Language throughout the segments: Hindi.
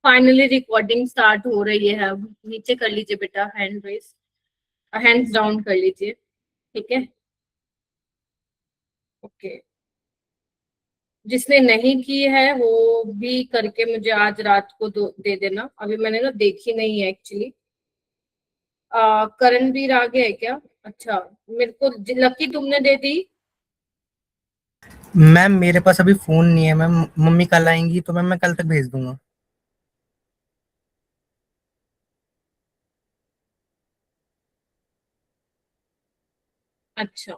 फाइनली रिकॉर्डिंग स्टार्ट हो रही है। अब नीचे कर लीजिए बेटा, हैंड रेस, हैंड्स डाउन कर लीजिए, ठीक है। ओके, जिसने नहीं की है वो भी करके मुझे आज रात को दे देना। अभी मैंने ना देखी नहीं है एक्चुअली। करणवीर आ गया है क्या? अच्छा, मेरे को लकी तुमने दे दी। मैम मेरे पास अभी फोन नहीं है मैम, मम्मी कल आएंगी तो मैम मैं कल तक भेज दूंगा। अच्छा,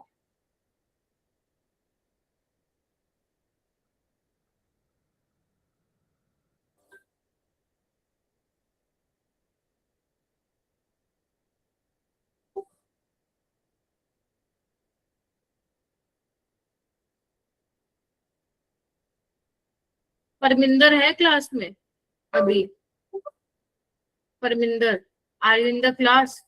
परमिंदर है क्लास में अभी? Parminder, are you in the class?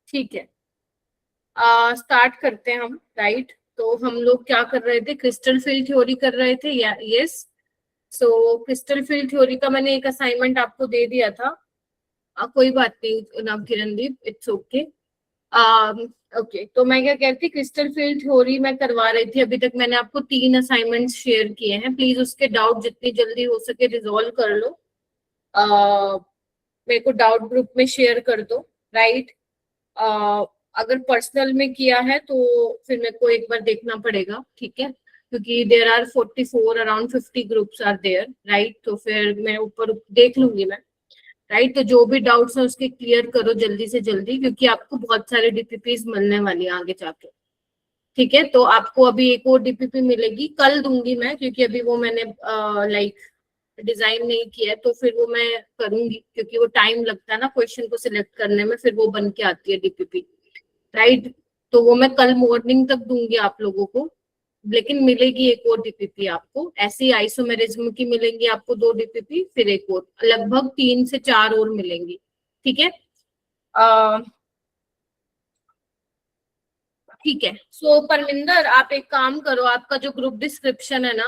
ठीक है, स्टार्ट करते हैं हम। राइट, तो हम लोग क्या कर रहे थे? क्रिस्टल फील्ड थ्योरी कर रहे थे या? यस। सो क्रिस्टल फील्ड थ्योरी का मैंने एक असाइनमेंट आपको दे दिया था। कोई बात नहीं ना किरणदीप, इट्स ओके। ओके, तो मैं क्या कहती, क्रिस्टल फील्ड थ्योरी मैं करवा रही थी। अभी तक मैंने आपको 3 असाइनमेंट्स शेयर किए हैं। प्लीज उसके डाउट जितनी जल्दी हो सके रिजॉल्व कर लो। मेरे को डाउट ग्रुप में शेयर कर दो। राइट, अगर पर्सनल में किया है तो फिर मेरे को एक बार देखना पड़ेगा, ठीक है, क्योंकि there are 44, around 50 groups are there. Right, तो फिर मैं ऊपर देख लूंगी मैं। राइट, तो जो भी डाउट्स है उसके क्लियर करो जल्दी से जल्दी, क्योंकि आपको बहुत सारे डीपीपीज मिलने वाली है आगे जाके। ठीक है, तो आपको अभी एक और डीपीपी मिलेगी, कल दूंगी मैं, क्योंकि अभी वो मैंने लाइक डिजाइन नहीं किया है, तो फिर वो मैं करूंगी, क्योंकि वो टाइम लगता है ना क्वेश्चन को सिलेक्ट करने में, फिर वो बन के आती है डीपीपी। राइट, तो वो मैं कल मॉर्निंग तक दूंगी आप लोगों को। लेकिन मिलेगी एक और डीपीपी आपको, ऐसी आइसोमेरिज्म की मिलेंगी आपको 2 डीपीपी, फिर एक और, लगभग 3 से 4 और मिलेंगी। ठीक है, ठीक है। सो परमिंदर, आप एक काम करो, आपका जो ग्रुप डिस्क्रिप्शन है ना,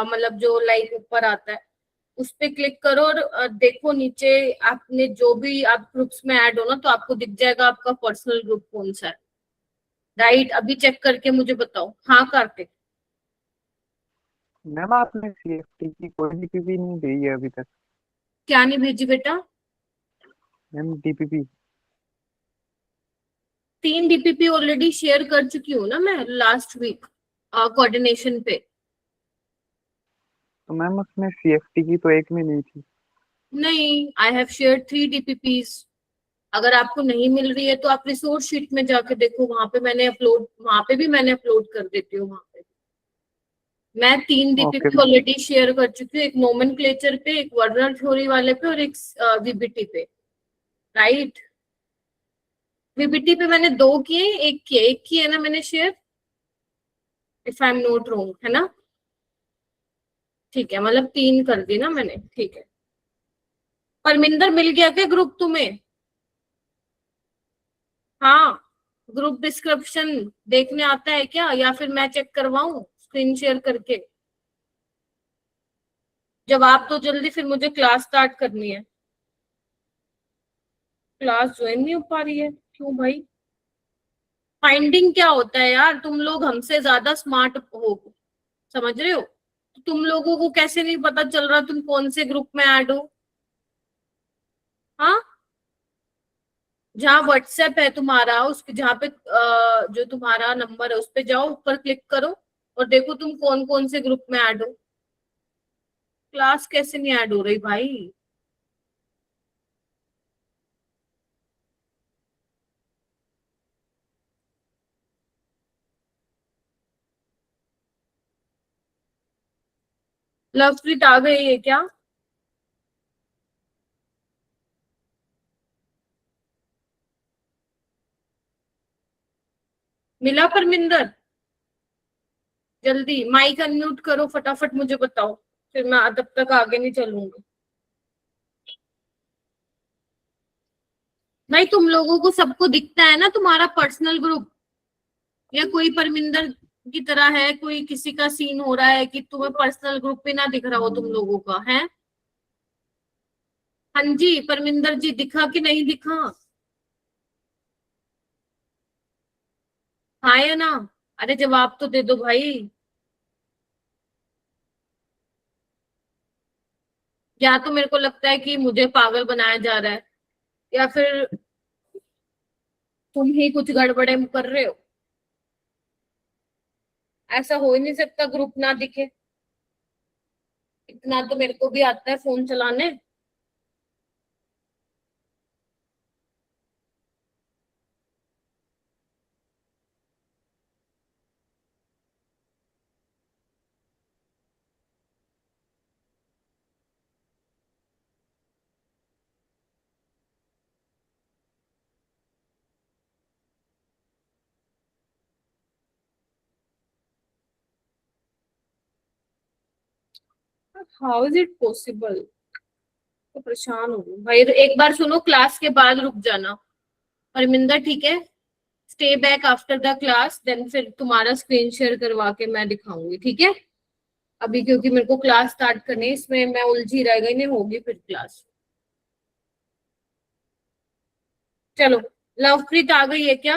मतलब जो लाइक ऊपर आता है, उस पे क्लिक करो और देखो नीचे आपने जो भी आप ग्रुप्स में ऐड हो ना, तो आपको दिख जाएगा आपका पर्सनल ग्रुप कौन सा है। राइट, अभी चेक करके मुझे बताओ। हाँ कार्तिक? मैम आपने सीएफटी की कोई डीपीपी नहीं दी है अभी तक। क्या नहीं भेजी बेटा? Ma'am DPP 3 DPP already share कर चुकी हूँ ना मैं लास्ट वीक कोऑर्डिनेशन पे। तो मैम उसमें सीएफटी की तो एक में नहीं थी। नहीं, आई हैव शेयर 3 डीपीपीज। अगर आपको नहीं मिल रही है तो आप रिसोर्स शीट में जाके देखो, वहां पे मैंने अपलोड, वहां पे भी मैंने अपलोड कर देती हूँ। वहां पे मैं 3 okay DPP ma'am. Already share कर चुकी हूँ, एक नोमेनक्लेचर पे, एक वर्नर थ्योरी वाले पे, और एक वीबीटी पे। राइट, वीबीटी पे मैंने 2 किए, एक किए, एक की है ना मैंने share, if I am not wrong, है ना? ठीक है, मतलब 3 कर दी ना मैंने, ठीक है। परमिंदर, मिल गया क्या ग्रुप तुम्हें? हाँ, ग्रुप डिस्क्रिप्शन देखने आता है क्या, या फिर मैं चेक करवाऊं स्क्रीन शेयर करके? जवाब तो जल्दी, फिर मुझे क्लास स्टार्ट करनी है। क्लास ज्वाइन नहीं हो पा रही है, क्यों भाई? फाइंडिंग क्या होता है यार? तुम लोग हमसे ज्यादा स्मार्ट हो, समझ रहे हो? तुम लोगों को कैसे नहीं पता चल रहा तुम कौन से ग्रुप में ऐड हो? हाँ, जहाँ व्हाट्सएप है तुम्हारा, उसके जहाँ पे जो तुम्हारा नंबर है उस पे जाओ, ऊपर क्लिक करो और देखो तुम कौन कौन से ग्रुप में ऐड हो। क्लास कैसे नहीं ऐड हो रही भाई? लवप्रीत आ गई है क्या? मिला परमिंदर? जल्दी माइक अनम्यूट करो, फटाफट मुझे बताओ, फिर मैं तब तक आगे नहीं चलूंगी। भाई तुम लोगों को सबको दिखता है ना तुम्हारा पर्सनल ग्रुप, या कोई परमिंदर की तरह है, कोई किसी का सीन हो रहा है कि तुम्हें पर्सनल ग्रुप पे ना दिख रहा हो तुम लोगों का है? हाँ जी परमिंदर जी, दिखा कि नहीं दिखा? हाँ या ना? अरे जवाब तो दे दो भाई। या तो मेरे को लगता है कि मुझे पागल बनाया जा रहा है, या फिर तुम ही कुछ गड़बड़े कर रहे हो। ऐसा हो ही नहीं सकता ग्रुप ना दिखे, इतना तो मेरे को भी आता है फोन चलाने। How is it possible? तो परेशान हो गई भाई, एक बार सुनो, क्लास के बाद रुक जाना परमिंदर, ठीक है? Stay back after the class, then फिर तुम्हारा स्क्रीन शेयर करवा के मैं दिखाऊंगी, ठीक है? अभी क्योंकि मेरे को क्लास स्टार्ट करनी है, इसमें मैं उलझी रह गई, नहीं होगी फिर क्लास। चलो, लवप्रीत आ गई है क्या?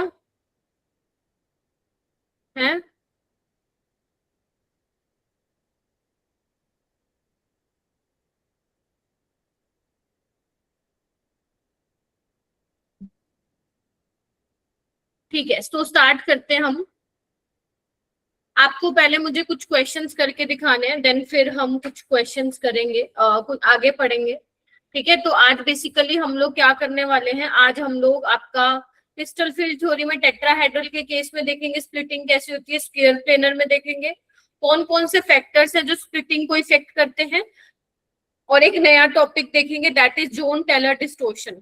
है? ठीक है, तो स्टार्ट करते हैं हम। आपको पहले मुझे कुछ क्वेश्चंस करके दिखाने हैं, देन फिर हम कुछ क्वेश्चंस करेंगे, कुछ आगे पढ़ेंगे। ठीक है, तो आज बेसिकली हम लोग क्या करने वाले हैं, आज हम लोग आपका क्रिस्टल फील्ड थ्योरी में टेट्राहेड्रल के केस में देखेंगे स्प्लिटिंग कैसे होती है, स्फीयर प्लेनर में देखेंगे कौन कौन से फैक्टर्स हैं जो स्प्लिटिंग को इफेक्ट करते हैं, और एक नया टॉपिक देखेंगे that is Jahn Teller distortion.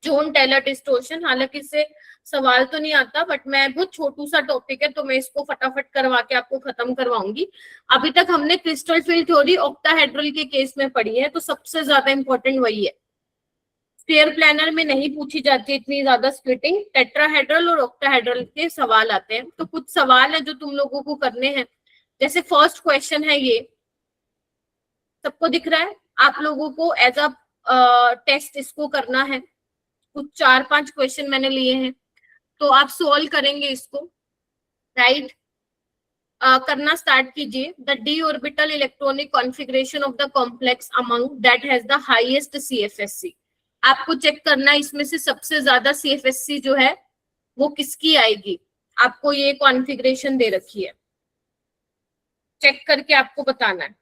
Jahn Teller distortion, हालांकि इससे सवाल तो नहीं आता, बट मैं बहुत छोटू सा टॉपिक है तो मैं इसको फटाफट करवा के आपको खत्म करवाऊंगी। अभी तक हमने क्रिस्टल फील्ड थ्योरी ऑक्टाहेड्रल के केस में पढ़ी है, तो सबसे ज्यादा इंपॉर्टेंट वही है। स्फीयर प्लानर में नहीं पूछी जाती इतनी ज्यादा स्प्लिटिंग, टेट्राहेड्रल और ऑक्टाहेड्रल के सवाल आते हैं। तो कुछ सवाल है जो तुम लोगों को करने हैं, जैसे फर्स्ट क्वेश्चन है ये, सबको दिख रहा है? आप लोगों को एज अ टेस्ट इसको करना है, कुछ 4-5 क्वेश्चन मैंने लिए हैं, तो आप सॉल्व करेंगे इसको, राइट? करना स्टार्ट कीजिए। The D orbital electronic configuration of the complex among that has the highest CFSC. आपको चेक करना है इसमें से सबसे ज्यादा सीएफएससी जो है वो किसकी आएगी। आपको ये कॉन्फ़िगरेशन दे रखी है, चेक करके आपको बताना है।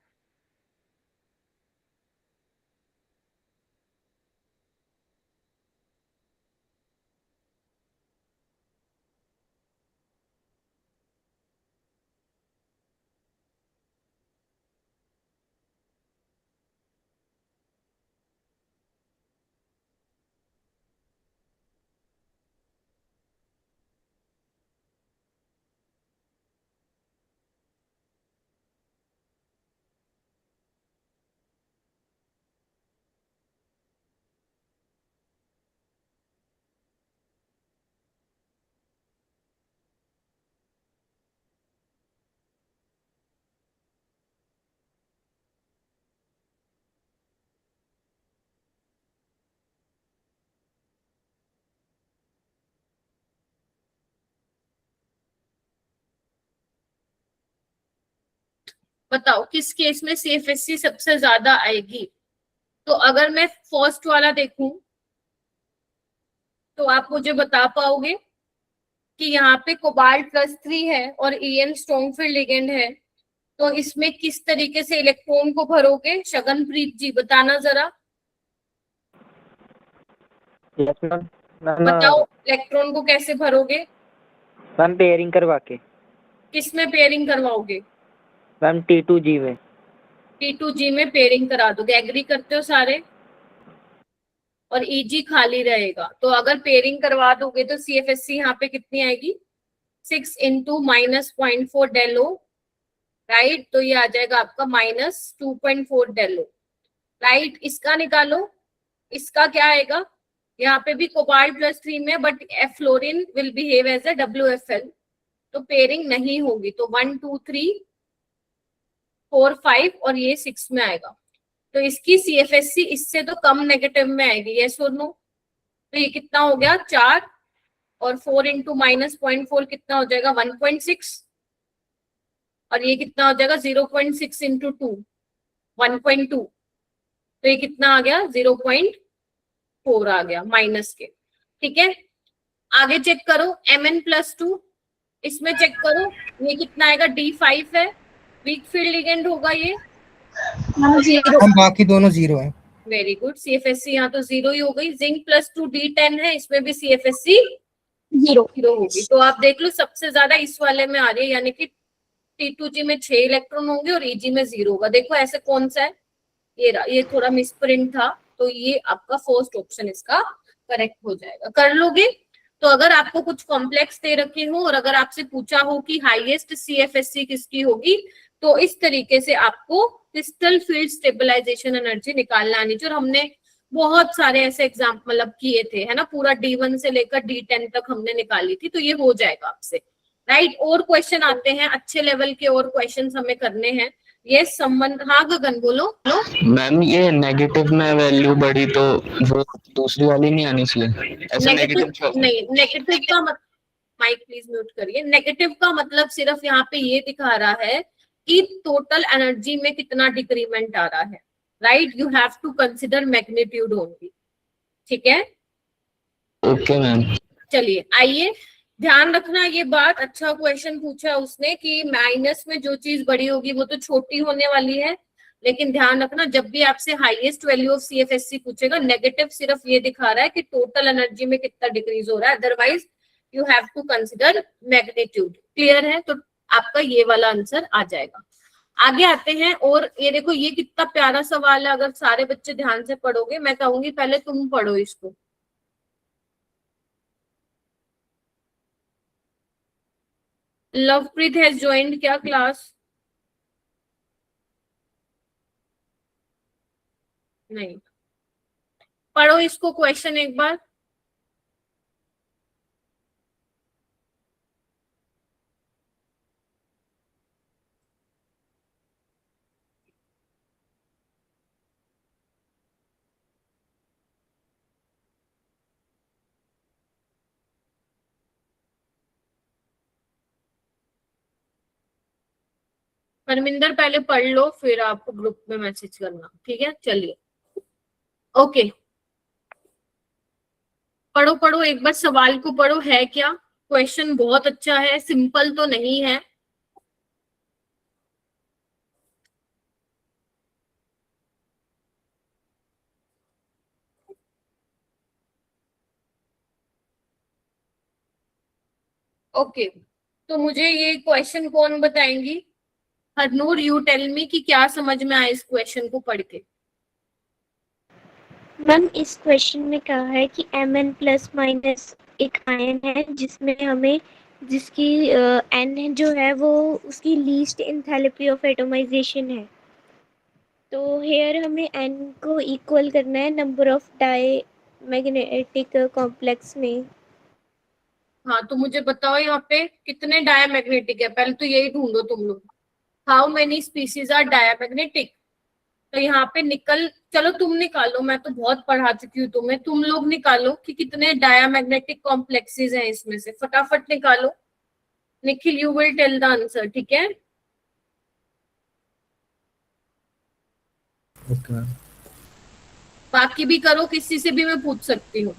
बताओ किस केस में सीएफएससी सबसे ज्यादा आएगी। तो अगर मैं फर्स्ट वाला देखूं तो आप मुझे बता पाओगे कि यहाँ पे कोबाल्ट+3 है और ईएन स्ट्रॉन्गफील्ड लिगेंड है, तो इसमें किस तरीके से इलेक्ट्रॉन को भरोगे? शगनप्रीत जी बताना जरा, यस मैम। मैम बताओ इलेक्ट्रॉन को कैसे भरोगे? मैम पेयरिंग करवा के। किस में पेयरिंग करवाओगे? मैम T2G में। T2G में पेयरिंग करा दोगे, एग्री करते हो सारे? और EG खाली रहेगा, तो अगर पेयरिंग करवा दोगे तो CFSC यहाँ पे कितनी आएगी, 6 इंटू -0.4 डेलो, राइट, तो ये आ जाएगा आपका -2.4 डेलो, राइट। इसका निकालो, इसका क्या आएगा, यहाँ पे भी कोबाल्ट +3 में, but fluorine will behave as a WFL, तो पेयरिंग नहीं होगी, तो 1 2 3 4 5 और ये 6 में आएगा, तो इसकी CFSC इससे तो कम नेगेटिव में आएगी, यस और नो। तो ये कितना हो गया 4, और 4 इंटू -0.4 कितना हो जाएगा 1.6, और ये कितना हो जाएगा 0.6 इंटू 2 1.2, तो ये कितना आ गया 0.4 आ गया माइनस के, ठीक है। आगे चेक करो Mn+2, इसमें चेक करो ये कितना आएगा, D5 है, वीक फील्ड लिगेंड होगा ये, हम बाकी दोनों 0 है। वेरी गुड, CFSC यहाँ तो 0 ही हो गई। Zinc+2 D10 है, इसमें भी CFSC 0 होगी, तो आप देख लो सबसे ज्यादा इस वाले में आ रही है, यानी कि T2G में 6 इलेक्ट्रॉन होंगे और EG में 0 होगा। देखो ऐसे कौन सा है, ये थोड़ा मिसप्रिंट था, तो ये आपका फर्स्ट ऑप्शन इसका करेक्ट हो जाएगा। कर लोगे? तो अगर आपको कुछ कॉम्प्लेक्स दे रखे हो और अगर आपसे पूछा हो कि हाईएस्ट CFSC किसकी होगी, तो इस तरीके से आपको क्रिस्टल फील्ड स्टेबलाइजेशन एनर्जी निकालना आनी चाहिए, और हमने बहुत सारे ऐसे एग्जाम मतलब किए थे, है ना, पूरा D1 से लेकर D10 तक हमने निकाली थी, तो ये हो जाएगा आपसे, राइट। और क्वेश्चन आते हैं अच्छे लेवल के, और क्वेश्चन हमें करने हैं। ये संबंध, हाँ गगन बोलो। मैम ये नेगेटिव में वैल्यू बढ़ी तो वो दूसरी वाली नहीं आनी चाहिए, ऐसे नेगेटिव नहीं, नेगेटिव का माइक प्लीज म्यूट करिए। नेगेटिव का मतलब सिर्फ यहाँ पे ये दिखा रहा है कि टोटल एनर्जी में कितना डिक्रीमेंट आ रहा है, right. You have to consider magnitude only, ठीक है। Okay ma'am. चलिए आइए, ध्यान रखना ये बात, अच्छा क्वेश्चन पूछा उसने कि माइनस में जो चीज बड़ी होगी वो तो छोटी होने वाली है, लेकिन ध्यान रखना जब भी आपसे हाईएस्ट वैल्यू ऑफ CFSC पूछेगा, नेगेटिव सिर्फ ये दिखा रहा है कि टोटल एनर्जी में कितना डिक्रीज हो रहा है, otherwise you have to consider magnitude. Clear है? तो आपका ये वाला आंसर आ जाएगा। आगे आते हैं, और ये देखो ये कितना प्यारा सवाल है, अगर सारे बच्चे ध्यान से पढ़ोगे, मैं कहूंगी पहले तुम पढ़ो इसको। लवप्रीत हैज ज्वाइंड क्या क्लास? नहीं, पढ़ो इसको क्वेश्चन एक बार। परमिंदर पहले पढ़ लो, फिर आप ग्रुप में मैसेज करना, ठीक है। चलिए ओके, पढ़ो पढ़ो एक बार सवाल को पढ़ो, है क्या। क्वेश्चन बहुत अच्छा है, सिंपल तो नहीं है। ओके, तो मुझे ये क्वेश्चन कौन बताएंगी? हरनूर, यू टेल मी कि क्या समझ में आया इस क्वेश्चन को पढ़ के। मैम इस क्वेश्चन में कहा है कि Mn+- एक आयन है जिसमें हमें जिसकी N जो है वो उसकी लीस्ट एंथैल्पी ऑफ एटोमाइजेशन है, तो हेयर हमें N को इक्वल करना है नंबर ऑफ डायमैग्नेटिक कॉम्प्लेक्स में। हाँ, तो मुझे बताओ यहाँ पे कितने डायमैग्नेटिक है, पहले तो यही ढूंढो तुम लोग। How many species are diamagnetic? तो यहाँ पे चलो तुम निकालो, मैं तो बहुत पढ़ा चुकी हूँ तुम्हें, तुम लोग निकालो कि कितने डायमैग्नेटिक कॉम्प्लेक्सेस हैं इसमें से, फटाफट निकालो। Nikhil, you will tell the answer, ठीक है। Okay ma'am. बाकी भी करो, किसी से भी मैं पूछ सकती हूँ।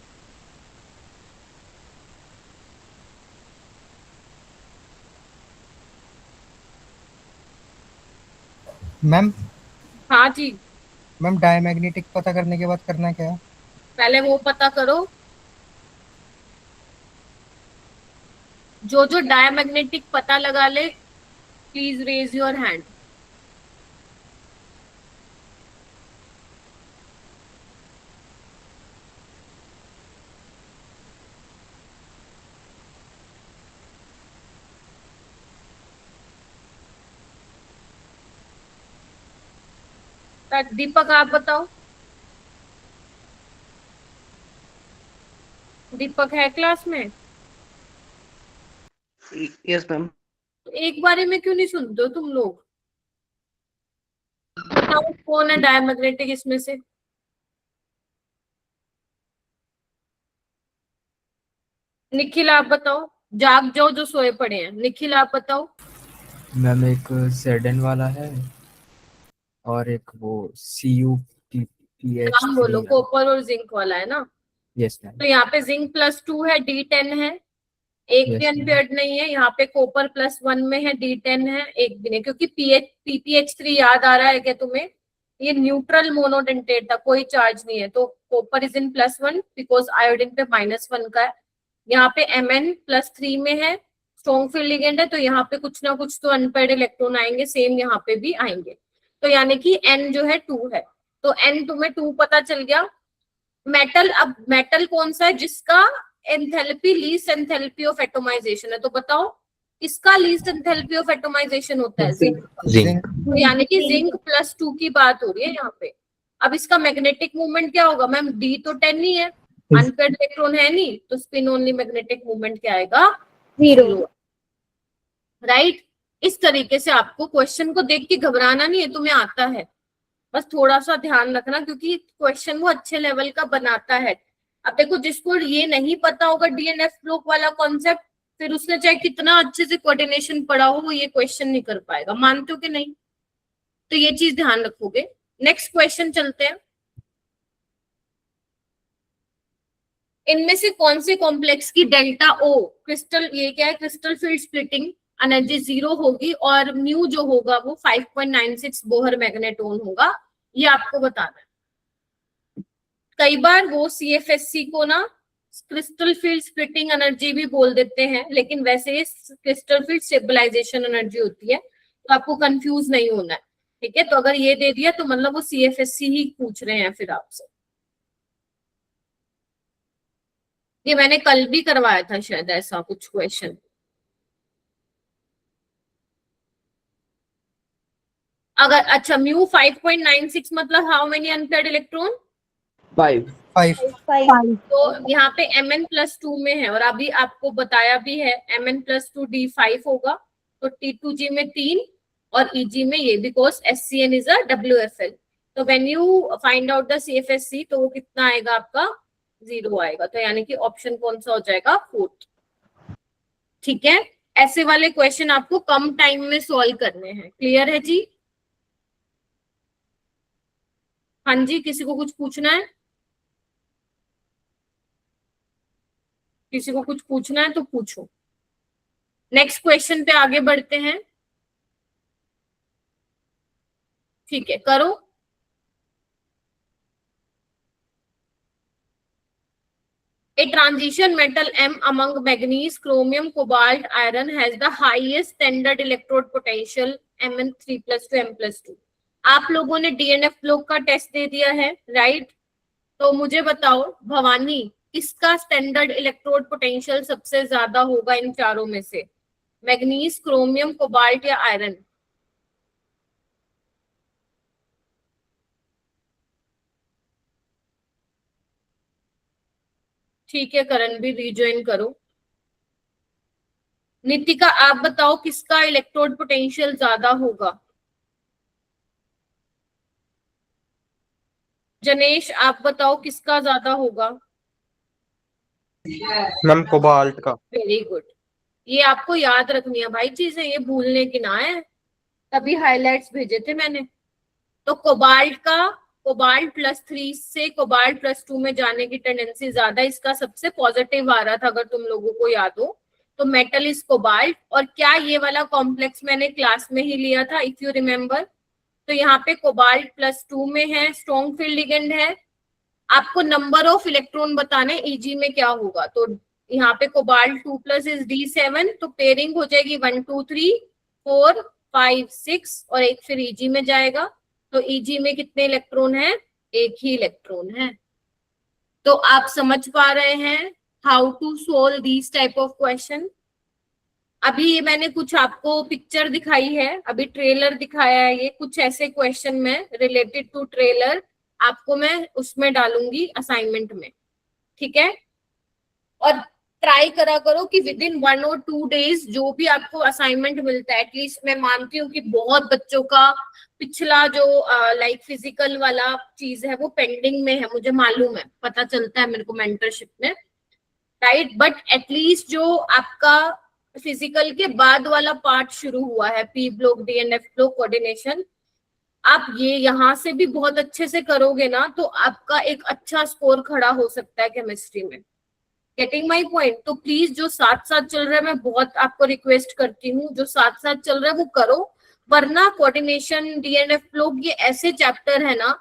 मैम हाँ जी, मैम डायमैग्नेटिक पता करने के बाद करना क्या है? पहले वो पता करो, जो जो डायमैग्नेटिक पता लगा ले प्लीज रेज योर हैंड। दीपक आप बताओ, दीपक है क्लास में? Yes ma'am. एक बारे में क्यों नहीं सुनते हो तुम लोग? बताओ कौन है डायमैग्नेटिक इसमें से? निखिल आप बताओ, जाग जाओ जो सोए पड़े हैं। निखिल आप बताओ। मैम एक ZN वाला है और एक वो नाम बोलो। CuPH3 है। कॉपर और जिंक वाला है ना? Yes ma'am. तो यहाँ पे जिंक +2 है, D10 है, एक भी यस मैम। अनपेयर्ड नहीं है। यहाँ पे कॉपर +1 में है, D10 है, एक भी नहीं, क्योंकि PPH3 याद आ रहा है क्या तुम्हें? ये न्यूट्रल मोनोडेंटेट था, कोई चार्ज नहीं है, तो copper is in +1 because iodine पे -1 का है। यहाँ पे Mn+3 में है, स्ट्रॉन्ग फील्ड लिगेंड है, तो यहाँ पे कुछ ना कुछ तो अनपेयर्ड इलेक्ट्रॉन आएंगे, सेम यहाँ पे भी आएंगे। तो यानी कि N जो है 2 है, तो N तुम्हें 2 पता चल गया। मेटल, अब मेटल कौन सा है जिसका enthalpy least enthalpy of atomization है? तो बताओ किसका लीस्ट एंथैल्पी ऑफ एटोमाइजेशन होता है? जिंक। जिंक। तो यानी कि जिंक +2 की बात हो रही है यहाँ पे। अब इसका मैग्नेटिक मूवमेंट क्या होगा मैम? D तो 10 ही है, अनपेयर्ड इलेक्ट्रॉन है नहीं, तो स्पिन ओनली मैग्नेटिक मूवमेंट क्या आएगा? 0। राइट। इस तरीके से आपको क्वेश्चन को देख के घबराना नहीं है, तुम्हें आता है, बस थोड़ा सा ध्यान रखना, क्योंकि क्वेश्चन वो अच्छे लेवल का बनाता है। अब देखो जिसको ये नहीं पता होगा DNF ब्लॉक वाला कॉन्सेप्ट, फिर उसने चाहे कितना अच्छे से कोऑर्डिनेशन पढ़ा हो, वो ये क्वेश्चन नहीं कर पाएगा। मानते हो कि नहीं? तो ये चीज ध्यान रखोगे। नेक्स्ट क्वेश्चन चलते हैं। इनमें से कौन से कॉम्प्लेक्स की डेल्टा O क्रिस्टल, ये क्या है, क्रिस्टल फील्ड स्प्लिटिंग एनर्जी 0 होगी और म्यू जो होगा वो 5.96 बोहर मैग्नेटोन होगा, ये आपको बताना है। कई बार वो CFSC को ना क्रिस्टल फील्ड स्प्लिटिंग एनर्जी भी बोल देते हैं, लेकिन वैसे ये क्रिस्टल फील्ड स्टेबलाइजेशन एनर्जी होती है, तो आपको कंफ्यूज नहीं होना है। ठीक है, तो अगर ये दे दिया तो मतलब वो CFSC ही पूछ रहे हैं फिर आपसे। ये मैंने कल भी करवाया था शायद ऐसा कुछ क्वेश्चन। अगर अच्छा म्यू 5.96 मतलब हाउ मेनी अनपेयर्ड इलेक्ट्रॉन? 5। तो यहाँ पे Mn+2 में है, और अभी आपको बताया भी है Mn+2 D5 होगा, तो T2G में 3 और Eg में ये, because SCN is a WFL। तो when you find out the CFSC तो वो कितना आएगा आपका? 0 आएगा। तो यानी कि ऑप्शन कौन सा हो जाएगा? 4th। ठीक है, ऐसे वाले क्वेश्चन आपको कम टाइम में सॉल्व करने हैं। क्लियर है जी? हाँ जी, किसी को कुछ पूछना है? किसी को कुछ पूछना है तो पूछो। नेक्स्ट क्वेश्चन पे आगे बढ़ते हैं। ठीक है, करो। A transition metal M among manganese, chromium, cobalt, iron has the highest standard electrode potential Mn3+2 M+2। आप लोगों ने DNF ब्लॉक का टेस्ट दे दिया है, राइट? तो मुझे बताओ भवानी, किसका स्टैंडर्ड इलेक्ट्रोड पोटेंशियल सबसे ज्यादा होगा इन चारों में से? मैग्नीज, क्रोमियम, कोबाल्ट या आयरन? ठीक है, करण भी रिज्वाइन करो। नितिका आप बताओ किसका इलेक्ट्रोड पोटेंशियल ज्यादा होगा? जनेश आप बताओ किसका ज्यादा होगा? मैम कोबाल्ट का। Very good. ये आपको याद रखनी है भाई चीजें, ये भूलने की ना है, तभी हाइलाइट्स भेजे थे मैंने। तो कोबाल्ट +3 से कोबाल्ट +2 में जाने की टेंडेंसी ज्यादा, इसका सबसे पॉजिटिव आ रहा था अगर तुम लोगों को याद हो। तो मेटल इज कोबाल्ट। और क्या ये वाला कॉम्प्लेक्स मैंने क्लास में ही लिया था इफ यू रिमेम्बर? तो यहाँ पे कोबाल्ट +2 में है, स्ट्रॉन्ग फील्ड लिगेंड है। आपको नंबर ऑफ इलेक्ट्रॉन बताने Eg में क्या होगा, तो यहाँ पे कोबाल्ट 2+ इज D7, तो पेयरिंग हो जाएगी 1 2 3 4 5 6 और एक फिर Eg में जाएगा। तो Eg में कितने इलेक्ट्रॉन है? एक ही इलेक्ट्रॉन है। तो आप समझ पा रहे हैं how to solve these type of question? अभी ये मैंने कुछ आपको पिक्चर दिखाई है, अभी ट्रेलर दिखाया है, ये कुछ ऐसे क्वेश्चन में रिलेटेड टू ट्रेलर आपको मैं उसमें डालूंगी असाइनमेंट में, ठीक है। और ट्राई करा करो कि विद इन 1 और 2 डेज जो भी आपको असाइनमेंट मिलता है, एटलीस्ट मैं मानती हूँ कि बहुत बच्चों का पिछला जो लाइक फिजिकल वाला चीज है वो पेंडिंग में है, मुझे मालूम है, पता चलता है मेरे को मेंटरशिप में, राइट। बट एटलीस्ट जो आपका फिजिकल के बाद वाला पार्ट शुरू हुआ है, P block, DNF block, coordination, आप ये यहाँ से भी बहुत अच्छे से करोगे ना तो आपका एक अच्छा स्कोर खड़ा हो सकता है केमिस्ट्री में। Getting my point? तो प्लीज जो साथ साथ चल रहा है, मैं बहुत आपको रिक्वेस्ट करती हूँ, जो साथ साथ चल रहा है वो करो, वरना कोऑर्डिनेशन, डीएनएफ ब्लॉक ये ऐसे चैप्टर है ना,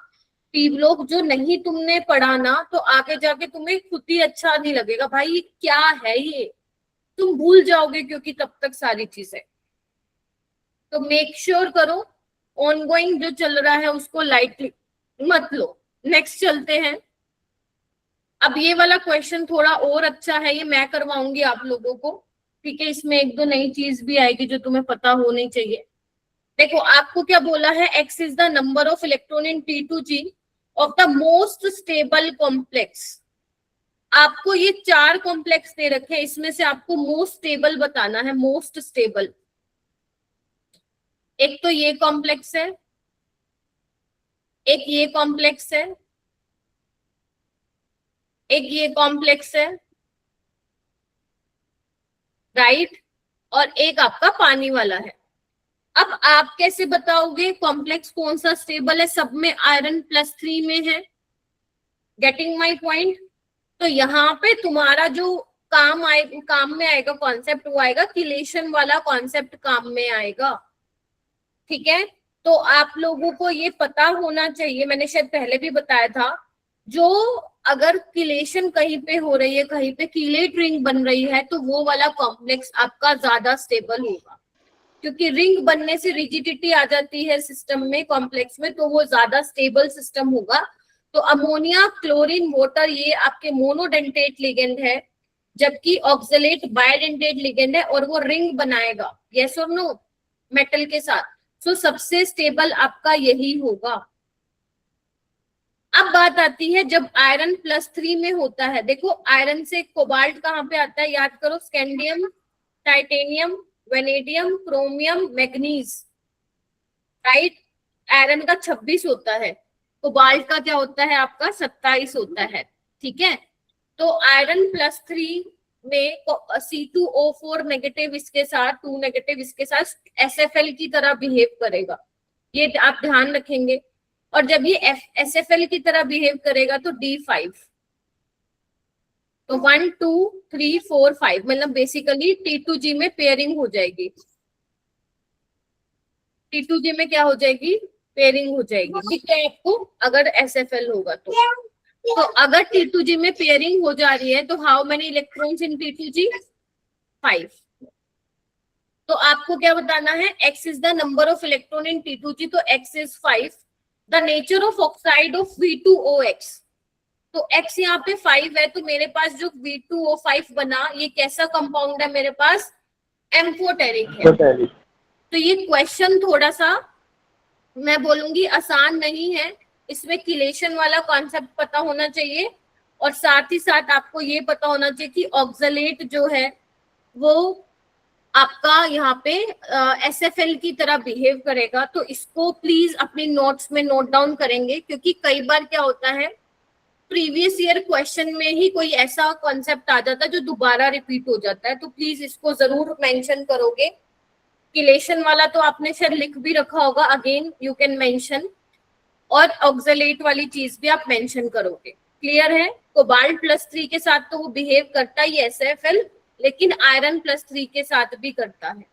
पी ब्लॉक जो नहीं तुमने पढ़ा ना तो आगे जाके तुम्हें खुद ही अच्छा नहीं लगेगा, भाई ये क्या है, ये तुम भूल जाओगे क्योंकि तब तक सारी चीजें। तो मेक श्योर करो ऑनगोइंग जो चल रहा है उसको लाइटली मत लो। नेक्स्ट चलते हैं। अब ये वाला क्वेश्चन थोड़ा और अच्छा है, ये मैं करवाऊंगी आप लोगों को, ठीक है। इसमें एक दो नई चीज भी आएगी जो तुम्हें पता होनी चाहिए। देखो आपको क्या बोला है, x is the number of electron in T2G of the most stable complex. आपको ये 4 कॉम्प्लेक्स दे रखे हैं, इसमें से आपको मोस्ट स्टेबल बताना है, मोस्ट स्टेबल। एक तो ये कॉम्प्लेक्स है, एक ये कॉम्प्लेक्स है, एक ये कॉम्प्लेक्स है, राइट, और एक आपका पानी वाला है। अब आप कैसे बताओगे कॉम्प्लेक्स कौन सा स्टेबल है? सब में आयरन +3 में है। Getting my point? तो यहाँ पे तुम्हारा जो काम में आएगा कॉन्सेप्ट, वो आएगा किलेशन वाला कॉन्सेप्ट काम में आएगा, ठीक है। तो आप लोगों को ये पता होना चाहिए, मैंने शायद पहले भी बताया था, जो अगर किलेशन कहीं पे हो रही है, कहीं पे कीलेट रिंग बन रही है, तो वो वाला कॉम्प्लेक्स आपका ज्यादा स्टेबल होगा, क्योंकि रिंग बनने से रिजिडिटी आ जाती है सिस्टम में, कॉम्प्लेक्स में, तो वो ज्यादा स्टेबल सिस्टम होगा। तो अमोनिया, क्लोरीन, वाटर ये आपके मोनोडेंटेट लिगेंड है, जबकि ऑक्सलेट बायडेंटेट लिगेंड है, और वो रिंग बनाएगा, यस और नो, मेटल के साथ। सो सबसे स्टेबल आपका यही होगा। अब बात आती है जब आयरन +3 में होता है। देखो आयरन से कोबाल्ट कहाँ पे आता है, याद करो, scandium, titanium, vanadium, chromium, manganese, right. Iron का 26 होता है, कोबाल्ट का क्या होता है आपका 27 होता है, ठीक है। तो आयरन +3 में C2O4 नेगेटिव इसके साथ, 2 नेगेटिव इसके साथ SFL की तरह बिहेव करेगा, ये आप ध्यान रखेंगे। और जब ये SFL की तरह बिहेव करेगा तो D5, तो 1 2 3 4 5 मतलब बेसिकली T2G में पेयरिंग हो जाएगी, T2G में क्या हो जाएगी, पेयरिंग हो जाएगी, ठीक है आपको, अगर SFL होगा तो अगर T2G में पेयरिंग हो जा रही है तो how many electrons in T2G, 5। तो आपको क्या बताना है, x is the number of electron in T2G, तो x is 5। The nature of oxide of V2OX, तो x यहाँ पे 5 है, तो मेरे पास जो V2O5 बना, ये कैसा कंपाउंड है मेरे पास, एम्फोटेरिक है। तो ये क्वेश्चन थोड़ा सा मैं बोलूंगी आसान नहीं है, इसमें किलेशन वाला कॉन्सेप्ट पता होना चाहिए, और साथ ही साथ आपको ये पता होना चाहिए कि ऑक्सलेट जो है वो आपका यहाँ पे SFL की तरह बिहेव करेगा। तो इसको प्लीज अपनी नोट्स में नोट डाउन करेंगे, क्योंकि कई बार क्या होता है, प्रीवियस ईयर क्वेश्चन में ही कोई ऐसा कॉन्सेप्ट आ जाता है जो दोबारा रिपीट हो जाता है, तो प्लीज इसको जरूर मेंशन करोगे। किलेशन वाला तो आपने शायद लिख भी रखा होगा, अगेन यू कैन मेंशन, और ऑक्सलेट वाली चीज भी आप मेंशन करोगे, क्लियर है। कोबाल्ट +3 के साथ तो वो बिहेव करता ही SFL, लेकिन आयरन +3 के साथ भी करता है,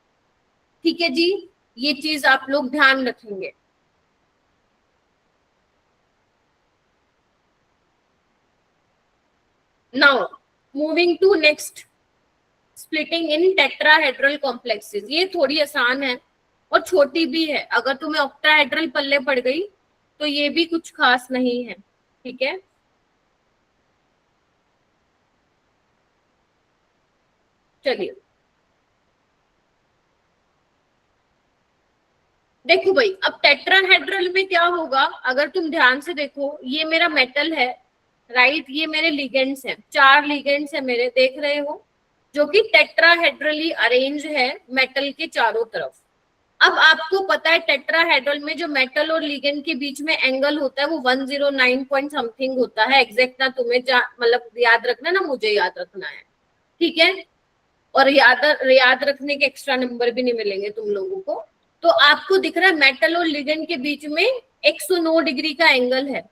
ठीक है जी, ये चीज आप लोग ध्यान रखेंगे। Now moving to next, splitting in tetrahedral complexes. ये थोड़ी आसान है और छोटी भी है, अगर तुम्हें ऑक्टाहेड्रल पल्ले पड़ गई तो ये भी कुछ खास नहीं है, ठीक है। चलिए देखो भाई, अब टेट्राहेड्रल में क्या होगा, अगर तुम ध्यान से देखो, ये मेरा मेटल है, राइट, ये मेरे लिगेंड्स हैं, 4 लिगेंड्स है मेरे, देख रहे हो, जो कि टेट्राहेड्रली अरेंज है मेटल के चारों तरफ। अब आपको पता है टेट्राहेड्रल में जो मेटल और लिगेंड के बीच में एंगल होता है वो 109 पॉइंट समथिंग होता है, एग्जैक्ट ना तुम्हें मतलब याद रखना, ना मुझे याद रखना है, ठीक है, और याद रखने के एक्स्ट्रा नंबर भी नहीं मिलेंगे तुम लोगों को। तो आपको दिख रहा है मेटल और लिगेंड के बीच में 109 डिग्री का एंगल है।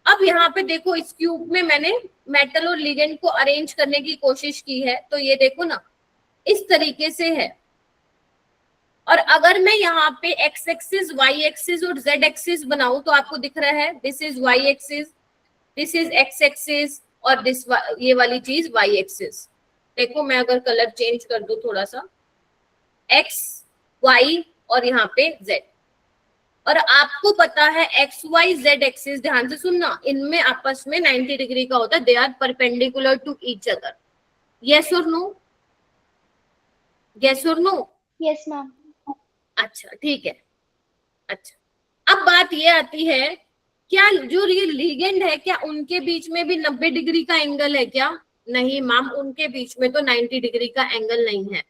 अब यहाँ पे देखो, इस क्यूब में मैंने मेटल और लिगेंड को अरेंज करने की कोशिश की है, तो ये देखो ना, इस तरीके से है। और अगर मैं यहाँ पे एक्स एक्सिस, वाई एक्सिस और जेड एक्सिस बनाऊं तो आपको दिख रहा है this is Y axis, this is X axis, और दिस ये वाली चीज वाई एक्सिस। देखो मैं अगर कलर चेंज कर दूं थोड़ा सा, एक्स वाई और यहाँ पे जेड, और आपको पता है एक्स वाई जेड एक्सिस, ध्यान से सुनना, इनमें आपस में 90 डिग्री का होता है, they are perpendicular to each other. Yes और नो? यस और नो? Yes ma'am. अच्छा ठीक है। अच्छा, अब बात ये आती है, क्या जो ये लिगेंड है, क्या उनके बीच में भी 90 डिग्री का एंगल है क्या? नहीं मैम, उनके बीच में तो 90 डिग्री का एंगल नहीं है।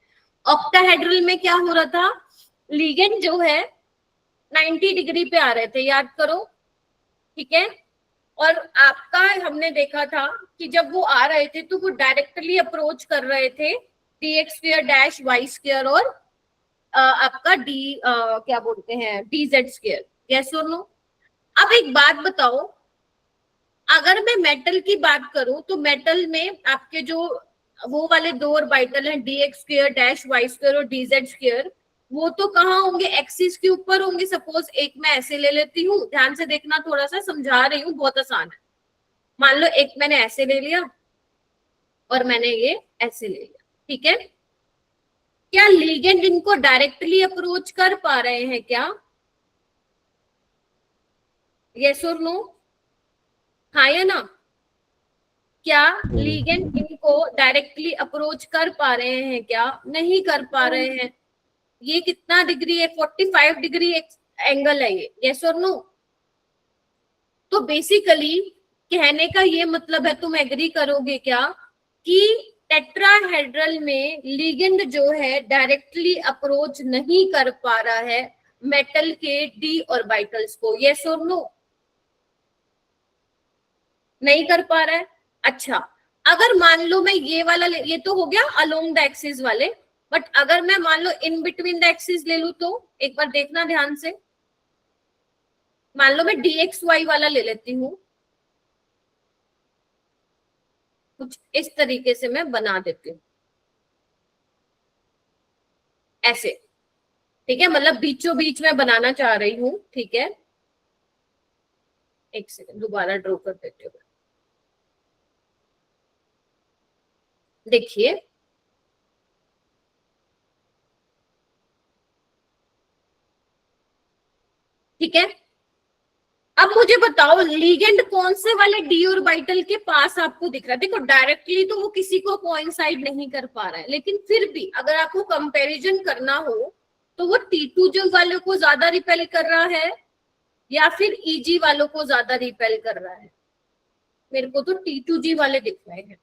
ऑक्टाहेड्रल में क्या हो रहा था, लिगेंड जो है 90 डिग्री पे आ रहे थे, याद करो, ठीक है, और आपका हमने देखा था कि जब वो आ रहे थे तो वो डायरेक्टली अप्रोच कर रहे थे dx square dash Y square और आपका डी क्या बोलते हैं dz स्क्वायर। यस और नो? अब एक बात बताओ, अगर मैं मेटल की बात करूं तो मेटल में आपके जो वो वाले 2 ऑर्बिटल हैं dx square dash Y square और dz स्क्वायर, वो तो कहाँ होंगे, एक्सिस के ऊपर होंगे। सपोज एक मैं ऐसे ले लेती हूँ, ध्यान से देखना, थोड़ा सा समझा रही हूँ, बहुत आसान है। मान लो एक मैंने ऐसे ले लिया और मैंने ये ऐसे ले लिया, ठीक है, क्या लिगेंड इनको डायरेक्टली अप्रोच कर पा रहे हैं क्या? यस और नो? हाँ या ना? क्या लिगेंड इनको डायरेक्टली अप्रोच कर पा रहे हैं क्या? नहीं कर पा रहे हैं। ये कितना डिग्री है, 45 डिग्री एंगल है ये। यस और नो? तो बेसिकली कहने का ये मतलब है, तुम एग्री करोगे क्या, कि टेट्राहेड्रल में लिगेंड जो है डायरेक्टली अप्रोच नहीं कर पा रहा है मेटल के डी ऑर्बिटल्स को। यस और नो? नहीं कर पा रहा है। अच्छा, अगर मान लो मैं ये वाला ये तो हो गया अलोंग द एक्सिस वाले, बट अगर मैं मान लो इन बिटवीन द एक्सिस ले लूं तो एक बार देखना ध्यान से, मान लो मैं dxy वाला ले लेती हूं, कुछ इस तरीके से मैं बना देती हूँ ऐसे, ठीक है, मतलब बीचों बीच में बनाना चाह रही हूँ, ठीक है, एक सेकंड दोबारा ड्रॉ कर देती हूँ। देखिए ठीक है, अब मुझे बताओ लिगेंड कौन से वाले डी ऑर्बिटल के पास आपको दिख रहा है? देखो डायरेक्टली तो वो किसी को कोइंसाइड नहीं कर पा रहा है, लेकिन फिर भी अगर आपको कंपैरिजन करना हो तो वो T2 जो वालों को ज्यादा रिपेल कर रहा है या फिर EG वालों को ज्यादा रिपेल कर रहा है? मेरे को तो T2G वाले दिख रहे हैं,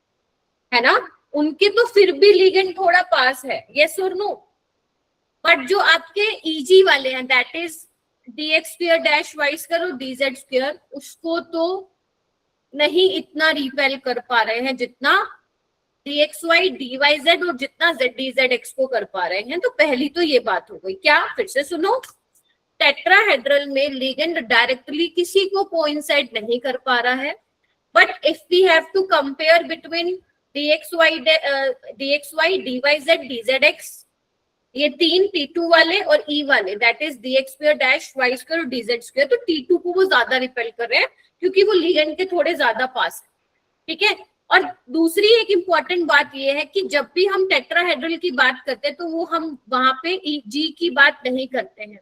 है ना, उनके तो फिर भी लिगेंड थोड़ा पास है। यस और नो? बट जो आपके EG वाले हैं, that is dx square dash Y square और dz स्क्वायर, उसको तो नहीं इतना रिपेल कर पा रहे हैं जितना dxy dyz और जितना zdz को कर पा रहे हैं। तो पहली तो ये बात हो गई। क्या? फिर से सुनो, टेट्राहेड्रल में लिगेंड डायरेक्टली किसी को कोइंसाइड नहीं कर पा रहा है, but if we have to compare between dxy dyz dzx, ये 3 T2 वाले और E वाले, that is dx square dash Y square और dz स्क्वायर, तो T2 को वो ज्यादा रिपेल कर रहे हैं क्योंकि वो लिगेंड के थोड़े ज्यादा पास है, ठीक है। और दूसरी एक इंपॉर्टेंट बात ये है कि जब भी हम टेट्राहेड्रल की बात करते हैं तो वो हम वहां पे G की बात नहीं करते हैं,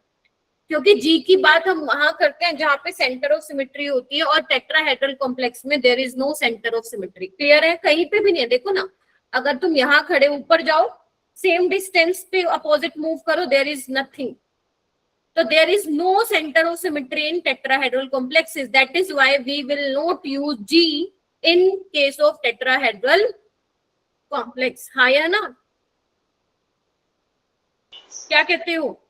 क्योंकि G की बात हम वहां करते हैं जहां पे सेंटर ऑफ सिमेट्री होती है, और टेट्राहेड्रल कॉम्प्लेक्स में there is no centre of symmetry. Clear है? कहीं पे भी नहीं है। देखो ना, अगर तुम यहाँ खड़े ऊपर जाओ, सेम डिस्टेंस पे अपोजिट मूव करो, there is nothing, So there is no center of symmetry in tetrahedral complexes. That is why we will not use G in case of tetrahedral complex. हाँ या ना? क्या कहते हो?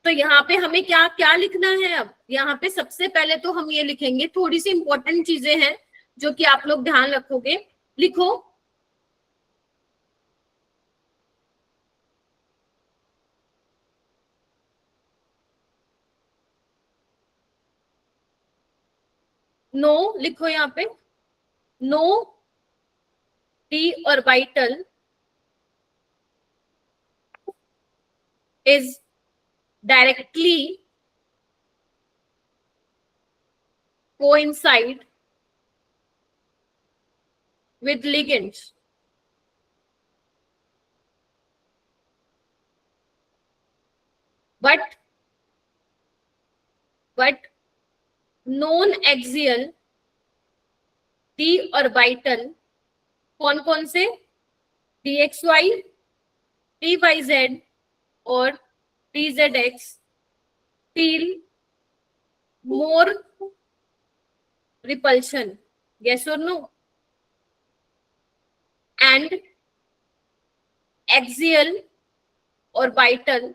तो यहाँ पे हमें क्या क्या लिखना है? अब यहाँ पे सबसे पहले तो हम ये लिखेंगे, थोड़ी सी इंपॉर्टेंट चीजें हैं जो कि आप लोग ध्यान रखोगे. लिखो नो, लिखो यहाँ पे no d orbital is directly coincide with ligands. But non-axial d orbital कौन कौन से? dxy, dyz और dzx feel more repulsion. Yes or no? And axial orbital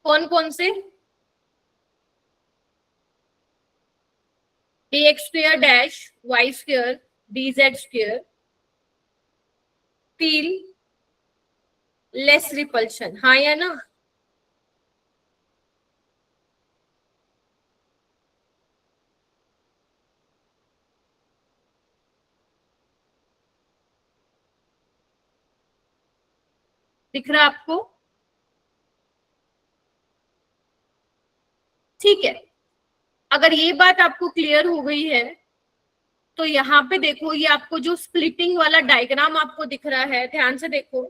कौन कौन से? dx square dash y square dz square feel less repulsion. हाँ या ना? दिख रहा आपको? ठीक है. अगर ये बात आपको क्लियर हो गई है तो यहाँ पे देखो, ये आपको जो स्प्लिटिंग वाला डायग्राम आपको दिख रहा है, ध्यान से देखो,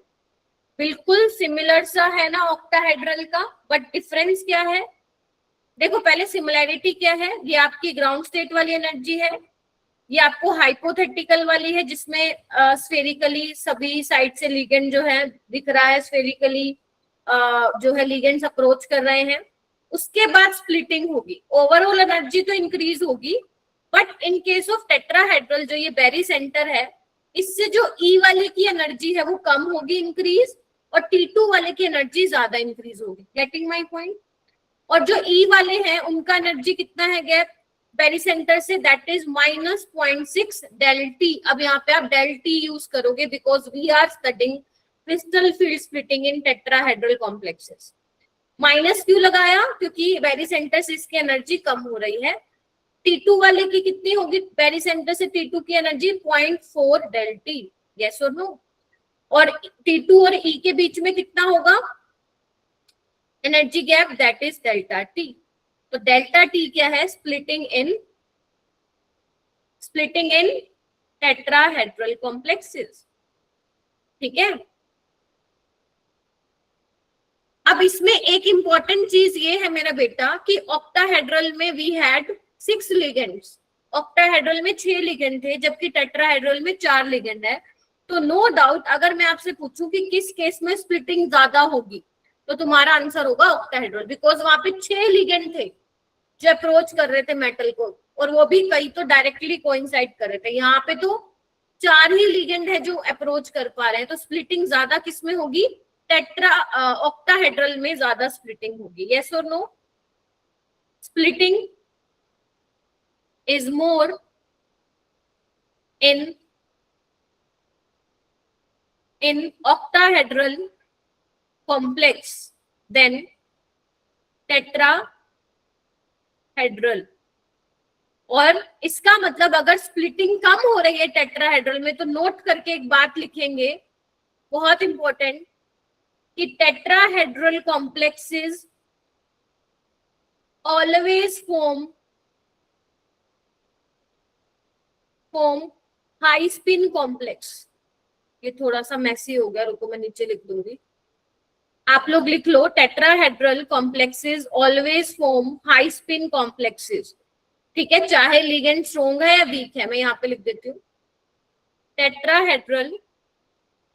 बिल्कुल सिमिलर सा है ना ऑक्टाहेड्रल का. बट डिफरेंस क्या है? देखो पहले सिमिलैरिटी क्या है? ये आपकी ग्राउंड स्टेट वाली एनर्जी है, ये आपको हाइपोथेटिकल वाली है जिसमें स्फेरिकली सभी साइड से लिगेंड जो है दिख रहा है, स्फेरिकली जो है लिगेंड्स अप्रोच कर रहे हैं. उसके बाद स्प्लिटिंग होगी, ओवरऑल एनर्जी तो इंक्रीज होगी, but in case of tetrahedral जो ये बेरी सेंटर है, इससे जो ई वाले की एनर्जी है वो कम होगी इंक्रीज, और T2 वाले की एनर्जी ज्यादा इंक्रीज होगी. Getting my point? और जो ई वाले हैं उनका एनर्जी कितना है गैप बेरी सेंटर से? That is -0.6 del T. अब यहाँ पे आप डेल टी यूज करोगे because we are studying crystal field splitting in tetrahedral complexes. Minus क्यों लगाया? क्योंकि बेरी सेंटर से इसकी एनर्जी कम हो रही है. T2 वाले की कितनी होगी? बेरी सेंटर से T2 की एनर्जी 0.4 डेल टी. यस और नो? और T2 और E के बीच में कितना होगा energy gap? That is delta T. तो डेल्टा टी क्या है? Splitting in tetrahedral complexes. ठीक है. अब इसमें एक इंपॉर्टेंट चीज ये है मेरा बेटा कि ऑक्टाहेड्रल में वी हैड 6 लिगेंड्स. ऑक्टाहेड्रल में 6 लिगेंड थे जबकि टेट्राहेड्रल में 4 लिगेंड है. तो नो डाउट अगर मैं आपसे पूछूं कि किस केस में स्प्लिटिंग ज्यादा होगी तो तुम्हारा आंसर होगा ऑक्टाहेड्रल, बिकॉज वहां पे 6 लिगेंड थे जो अप्रोच कर रहे थे मेटल को, और वो भी कई तो डायरेक्टली कोइंसाइड कर रहे थे. यहाँ पे तो 4 ही लिगेंड है जो अप्रोच कर पा रहे हैं. तो स्प्लिटिंग ज्यादा किस में होगी? ऑक्टाहेड्रल में ज्यादा स्प्लिटिंग होगी. यस और no? Splitting is more in octahedral complex than tetrahedral. और इसका मतलब अगर स्प्लिटिंग कम हो रही है टेट्राहेड्रल में तो नोट करके एक बात लिखेंगे बहुत इंपॉर्टेंट कि tetrahedral complexes always form high spin complex. ये थोड़ा सा मैसी हो गया, रुको मैं नीचे लिख दूंगी. आप लोग लिख लो tetrahedral complexes always form high spin complexes. ठीक है, चाहे लिगेंड स्ट्रॉन्ग है या वीक है. मैं यहाँ पे लिख देती हूँ tetrahedral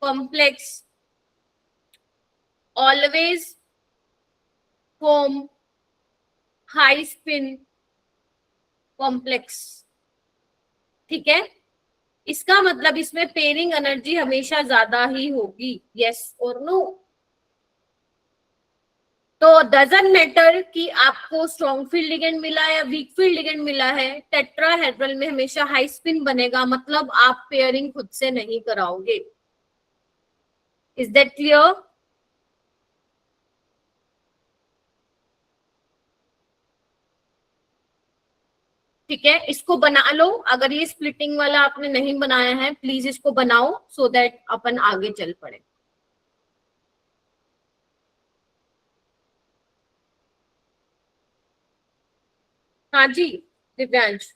complex always form high spin complex. ठीक है, इसका मतलब इसमें पेयरिंग एनर्जी हमेशा ज्यादा ही होगी, यस और नो। तो डजंट मैटर कि आपको स्ट्रॉन्ग फील्ड लिगेंड मिला है या वीक फील्ड लिगेंड मिला है, टेट्राहेड्रल में हमेशा हाई स्पिन बनेगा, मतलब आप पेयरिंग खुद से नहीं कराओगे। Is that clear? ठीक है, इसको बना लो। अगर ये स्प्लिटिंग वाला आपने नहीं बनाया है, प्लीज इसको बनाओ सो दैट अपन आगे चल पड़े। हाँ जी दिव्यांश।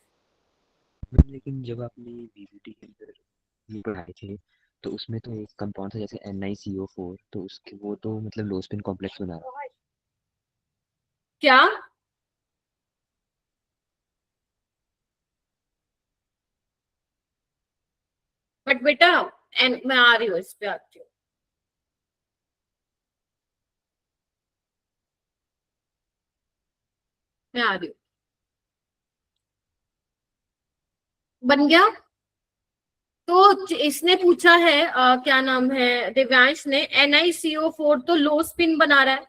मैम लेकिन जब आपने बीबीटी के अंदर ये पढ़ाए थे तो उसमें तो एक कंपाउंड था जैसे NiCO4, तो उसके वो तो मतलब लो स्पिन कॉम्प्लेक्स बना रहा है। क्या? बट बेटा मैं आ रही हूँ, इस पे आती हूँ। मैं आ रही हूँ। बन गया? तो इसने पूछा है क्या नाम है दिव्यांश ने, NiCO4 तो लो स्पिन बना रहा है।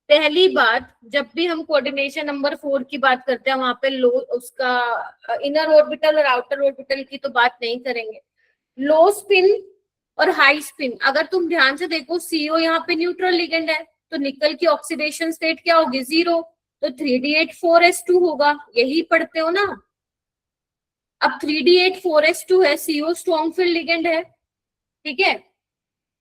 पहली बात, जब भी हम कोऑर्डिनेशन नंबर 4 की बात करते हैं वहां पे लो उसका इनर ऑर्बिटल और आउटर ऑर्बिटल की तो बात नहीं करेंगे। लो स्पिन और हाई स्पिन, अगर तुम ध्यान से देखो CO यहाँ पे न्यूट्रल लिगेंड है, तो निकल की ऑक्सीडेशन स्टेट क्या होगी? 0। तो 3D8 4S2 होगा, यही पढ़ते हो ना। अब 3D8 4S2 है, CO स्ट्रॉन्ग फील्ड लिगेंड है। ठीक है,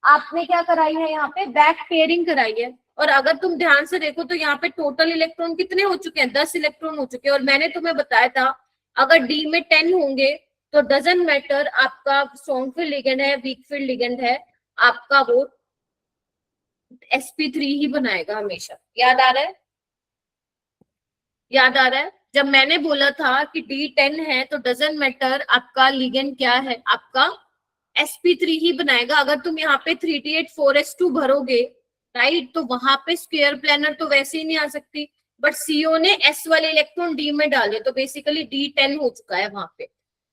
आपने क्या कराई है यहाँ पे? बैक पेयरिंग कराई है। और अगर तुम ध्यान से देखो तो यहाँ पे टोटल इलेक्ट्रॉन कितने हो चुके हैं? 10 इलेक्ट्रॉन हो चुके हैं। और मैंने तुम्हें बताया था अगर D में 10 होंगे तो डजंट मैटर आपका स्ट्रॉन्ग फील्ड लिगेंड है वीक फील्ड लिगेंड है, आपका वो sp3 ही बनाएगा हमेशा। याद आ रहा है? याद आ रहा है? जब मैंने बोला था कि D10 है तो डजंट मैटर आपका लिगेंड क्या है, आपका sp3 ही बनाएगा। अगर तुम यहाँ पे 3D8 4S2 भरोगे राइट, तो वहां पे स्क्वायर प्लानर तो वैसे ही नहीं आ सकती, बट CO ने S वाले इलेक्ट्रॉन D में डाले तो बेसिकली D10 हो चुका है वहां पे,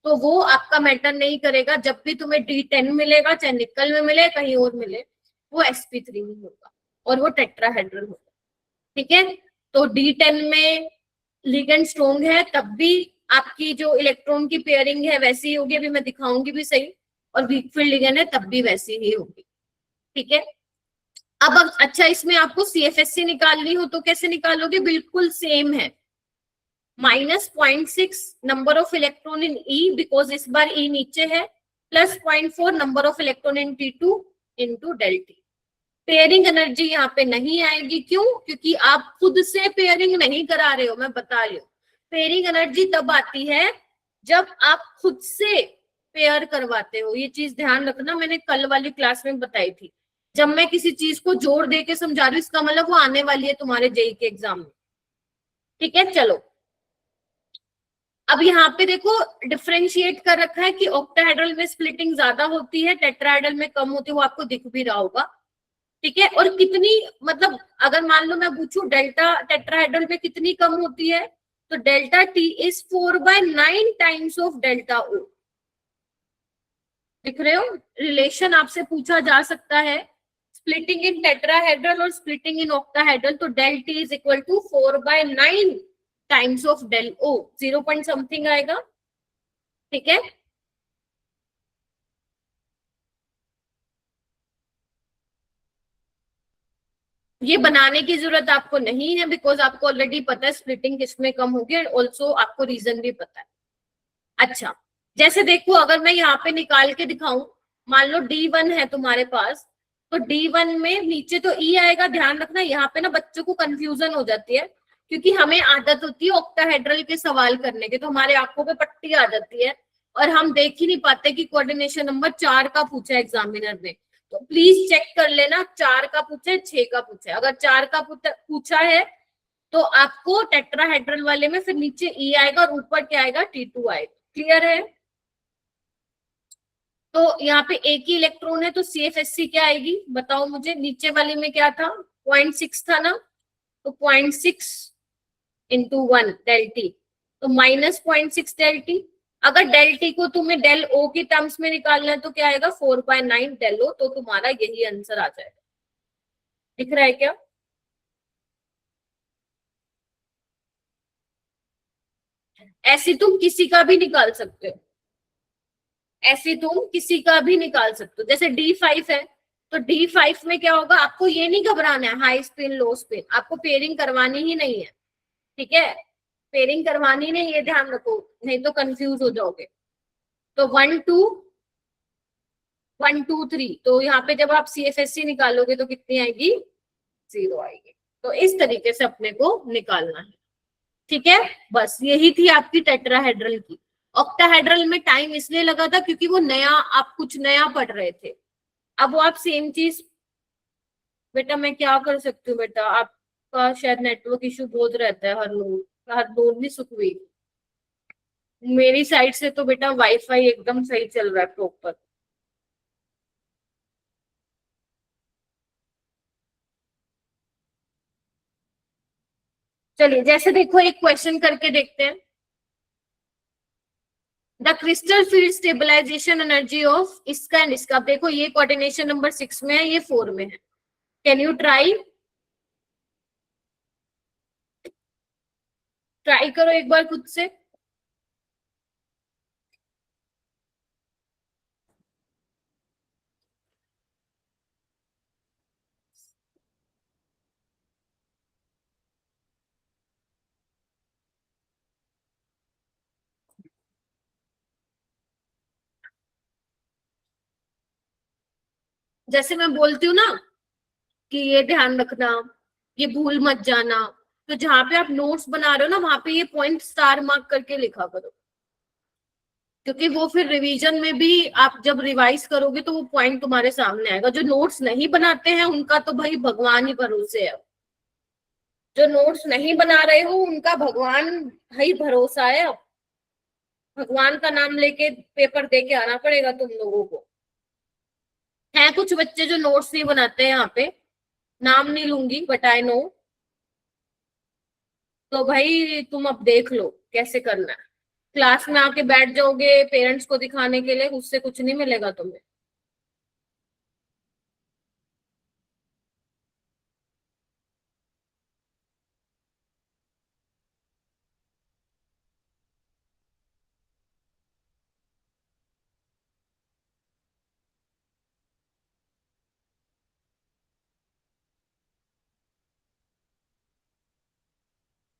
तो वो आपका मैटर नहीं करेगा। जब भी तुम्हें D10 मिलेगा, चाहे निकल में मिले कहीं और मिले, वो sp3 ही होगा और वो टेट्राहेड्रल होगा। ठीक है, तो D10 में लिगेंड स्ट्रॉन्ग है तब भी आपकी जो इलेक्ट्रॉन की पेयरिंग है वैसी ही होगी, अभी मैं दिखाऊंगी भी सही, और वीक फील्ड लिगेंड है तब भी वैसी ही होगी। ठीक है, अब अच्छा इसमें आपको CFSC निकालनी हो तो कैसे निकालोगे? बिल्कुल सेम है, -0.6 number of electron in E, because इस बार E नीचे है, plus 0.4 number of electron in T2 into delta. Pairing energy यहाँ पे नहीं आएगी, क्यों? क्योंकि आप खुद से पेयरिंग नहीं करा रहे हो, मैं बता रही हूँ। पेयरिंग एनर्जी तब आती है जब आप खुद से पेयर करवाते हो, ये चीज ध्यान रखना, मैंने कल वाली क्लास में बताई थी। जब मैं किसी चीज को जोड़ दे के समझा रही हूँ इसका मतलब वो आने वाली है तुम्हारे जेई के एग्जाम में। ठीक है, चलो अब यहाँ पे देखो डिफरेंशिएट कर रखा है कि ऑक्टाहेड्रल में स्प्लिटिंग ज्यादा होती है, टेट्राहेड्रल में कम होती है, वो आपको दिख भी रहा होगा। ठीक है, और कितनी, मतलब अगर मान लो मैं पूछूं डेल्टा टेट्राहेड्रल में कितनी कम होती है, तो delta T is 4/9 times of delta O। दिख रहे हो? रिलेशन आपसे पूछा जा सकता है स्प्लिटिंग इन टेट्राहेड्रल और स्प्लिटिंग इन ऑक्टाहेड्रल, तो del T is equal to 4/9 times of del O, 0 point something आएगा। ठीक है, ये बनाने की जरूरत आपको नहीं है, बिकॉज आपको ऑलरेडी पता है स्प्लिटिंग किसमें कम होगी, और ऑल्सो आपको रीजन भी पता है। अच्छा, जैसे देखो अगर मैं यहाँ पे निकाल के दिखाऊं, मान लो D1 है तुम्हारे पास, तो D1 में नीचे तो E आएगा। ध्यान रखना यहाँ पे ना बच्चों को कंफ्यूजन हो जाती है, क्योंकि हमें आदत होती है ऑक्टाहेड्रल के सवाल करने की, तो हमारे आंखों पे पट्टी आ जाती है और हम देख ही नहीं पाते कि कोऑर्डिनेशन नंबर 4 का पूछा एग्जामिनर ने। तो प्लीज चेक कर लेना 4 का पूछा है 6 का पूछा है। अगर 4 का पूछा है तो आपको टेट्राहेड्रल वाले में फिर नीचे E आएगा और ऊपर क्या आएगा? T2 आएगा। क्लियर है? तो यहाँ पे एक ही इलेक्ट्रॉन है तो CFSC क्या आएगी बताओ मुझे। नीचे वाली में क्या था 0.6 था ना, तो 0.6 इंटू 1 डेल टी, तो -0.6 डेल टी। अगर डेल टी को तुम्हें डेल ओ की टर्म्स में निकालना है तो क्या आएगा 4/9 डेल ओ, तो तुम्हारा यही आंसर आ जाएगा। दिख रहा है क्या? ऐसे तुम किसी का भी निकाल सकते हो, ऐसे तुम किसी का भी निकाल सकते हो। जैसे D5 है तो D5 में क्या होगा, आपको ये नहीं घबराना है हाई स्पिन लो स्पिन, आपको पेयरिंग करवानी ही नहीं है, ठीक है, पेयरिंग करवानी नहीं, ये ध्यान रखो, नहीं तो कंफ्यूज हो जाओगे। तो 1 2 1 2 3, तो यहाँ पे जब आप CFSC निकालोगे तो कितनी आएगी 0 आएगी। तो इस तरीके से अपने को निकालना है, ठीक है। बस यही थी आपकी टेट्राहेड्रल की। ऑक्टाहेड्रल में टाइम इसलिए लगा था क्योंकि वो नया, आप कुछ नया पढ़ रहे थे। अब वो आप सेम चीज, बेटा मैं क्या कर सकती हूँ बेटा, आपका शायद नेटवर्क इशू बहुत रहता है, हर नोड नहीं सुखवी। मेरी साइड से तो बेटा वाईफाई एकदम सही चल रहा है प्रॉपर। चलिए जैसे देखो एक क्वेश्चन करके देखते हैं। The crystal field stabilisation energy of इसका एंड इसका, देखो ये कोऑर्डिनेशन नंबर 6 में है, ये 4 में है। कैन यू ट्राई करो एक बार खुद से। जैसे मैं बोलती हूँ ना कि ये ध्यान रखना, ये भूल मत जाना, तो जहां पे आप नोट्स बना रहे हो ना वहां पे ये पॉइंट स्टार मार्क करके लिखा करो, क्योंकि वो फिर रिवीजन में भी आप जब रिवाइज करोगे तो वो पॉइंट तुम्हारे सामने आएगा। जो नोट्स नहीं बनाते हैं उनका तो भाई भगवान ही भरोसे है, जो नोट्स नहीं बना रहे हो उनका भगवान भाई भरोसा है। अब भगवान का नाम लेके पेपर दे के आना पड़ेगा तुम लोगों को। हैं कुछ बच्चे जो नोट्स नहीं बनाते हैं, यहाँ पे नाम नहीं लूंगी बट आई नो, तो भाई तुम अब देख लो कैसे करना है। क्लास में आके बैठ जाओगे पेरेंट्स को दिखाने के लिए, उससे कुछ नहीं मिलेगा तुम्हें।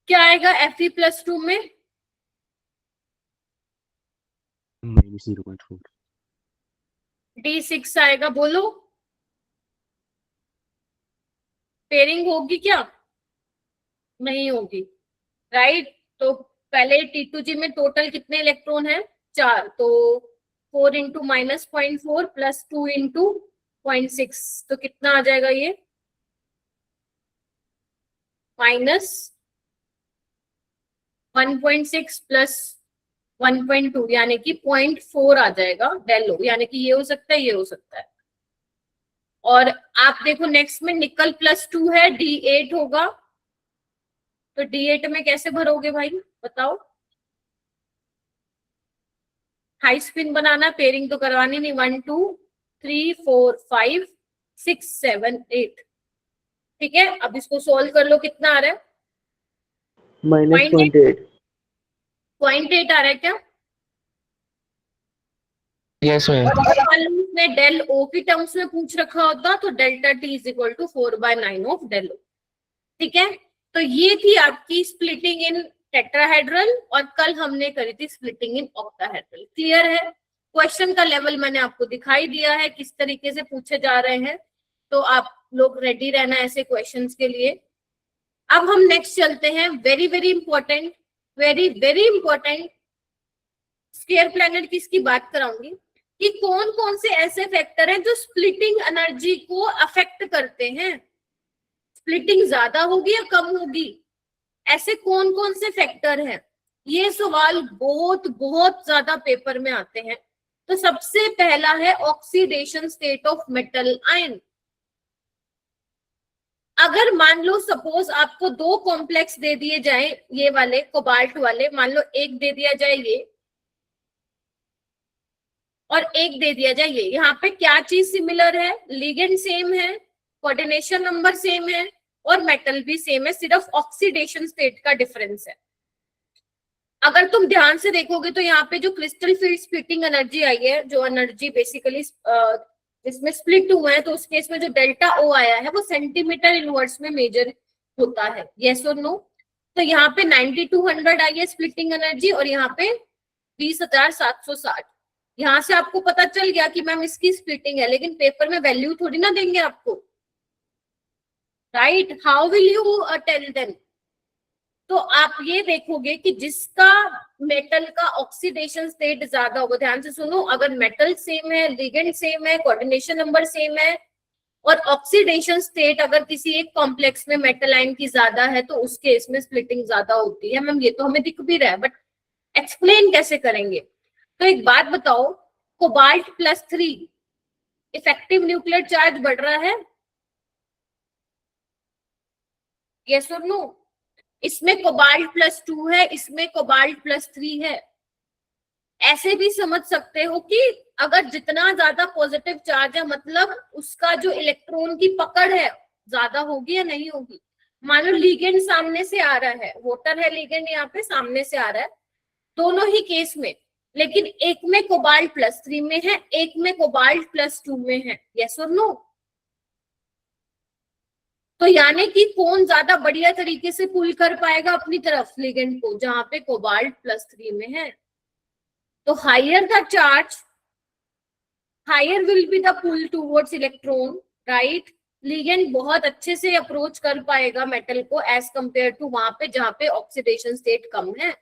क्या आएगा Fe+2 में? -0.4। D6 आएगा, बोलो पेयरिंग होगी क्या? नहीं होगी, राइट। तो पहले T2G में टोटल कितने इलेक्ट्रॉन है 4, तो 4 इंटू -0.4 प्लस 2 इंटू 0.6, तो कितना आ जाएगा ये -1.6 प्लस 1.2 यानी कि 0.4 आ जाएगा डेलो, यानी कि ये हो सकता है, ये हो सकता है। और आप देखो नेक्स्ट में निकल +2 है, D8 होगा, तो D8 में कैसे भरोगे भाई बताओ। हाई स्पिन बनाना, पेयरिंग तो करवानी नहीं। 1 2 3 4 5 6 7 8, ठीक है। अब इसको सोल्व कर लो, कितना आ रहा है -0.8। 0.8 आ रहा है क्या? Yes ma'am. और अगर मान लो उसने डेल ओ की टर्म्स में पूछ रखा होता तो delta T is equal to 4/9 of del O, ठीक है। तो ये थी आपकी स्प्लिटिंग इन टेट्राहेड्रल, और कल हमने करी थी स्प्लिटिंग इन ऑक्टाहेड्रल। क्लियर है? क्वेश्चन का लेवल मैंने आपको दिखाई दिया है किस तरीके से पूछे जा रहे हैं, तो आप लोग रेडी रहना ऐसे क्वेश्चंस के लिए। अब हम नेक्स्ट चलते हैं, very very important, very very important sphere planet की इसकी बात कराऊंगी कि कौन कौन से ऐसे फैक्टर हैं जो स्प्लिटिंग एनर्जी को अफेक्ट करते हैं। स्प्लिटिंग ज्यादा होगी या कम होगी, ऐसे कौन कौन से फैक्टर हैं? ये सवाल बहुत बहुत ज्यादा पेपर में आते हैं, तो सबसे पहला है oxidation state of metal ion. अगर मान लो सपोज आपको दो कॉम्प्लेक्स दे दिए जाए, ये वाले कोबाल्ट वाले, मान लो एक दे दिया जाए ये और एक दे दिया जाए ये, यहाँ पे क्या चीज सिमिलर है? लिगेंड सेम है, कोऑर्डिनेशन नंबर सेम है और मेटल भी सेम है, सिर्फ ऑक्सीडेशन स्टेट का डिफरेंस है। अगर तुम ध्यान से देखोगे तो यहाँ पे जो क्रिस्टल फील्ड स्प्लिटिंग एनर्जी आई है, जो एनर्जी बेसिकली इसमें स्प्लिट हुआ है, तो उस केस में जो डेल्टा ओ आया है वो सेंटीमीटर इनवर्स में मेजर होता है, यस और नो। तो यहाँ पे 9200 आई है स्प्लिटिंग एनर्जी और यहाँ पे 20760। यहाँ से आपको पता चल गया कि मैम इसकी स्प्लिटिंग है, लेकिन पेपर में वैल्यू थोड़ी ना देंगे आपको, right? How will you tell them? तो आप ये देखोगे कि जिसका मेटल का ऑक्सीडेशन स्टेट ज्यादा होगा, ध्यान से सुनो, अगर मेटल सेम है, लिगेंड सेम है, कोऑर्डिनेशन नंबर सेम है और ऑक्सीडेशन स्टेट अगर किसी एक कॉम्प्लेक्स में मेटल आयन की ज्यादा है तो उस केस में स्प्लिटिंग ज्यादा होती है। मैम ये तो हमें दिख भी रहा है, बट एक्सप्लेन कैसे करेंगे? तो एक बात बताओ, कोबाल्ट +3 इफेक्टिव न्यूक्लियर चार्ज बढ़ रहा है, यस और नो? इसमें कोबाल्ट +2 है, इसमें कोबाल्ट +3 है। ऐसे भी समझ सकते हो कि अगर जितना ज्यादा पॉजिटिव चार्ज है मतलब उसका जो इलेक्ट्रॉन की पकड़ है ज्यादा होगी या नहीं होगी। मान लो लिगेंड सामने से आ रहा है, वोटर है लिगेंड यहाँ पे सामने से आ रहा है, दोनों ही केस में, लेकिन एक में कोबाल्ट +3 में है, एक में कोबाल्ट +2 में है, यस और नो? तो यानी कि कौन ज्यादा बढ़िया तरीके से पुल कर पाएगा अपनी तरफ लिगेंड को, जहां पे कोबाल्ट +3 में है। तो higher the charge, higher will be the pull towards electron, right? Ligand बहुत अच्छे से अप्रोच कर पाएगा मेटल को एज कंपेयर टू वहां पे जहां पे ऑक्सीडेशन स्टेट कम है।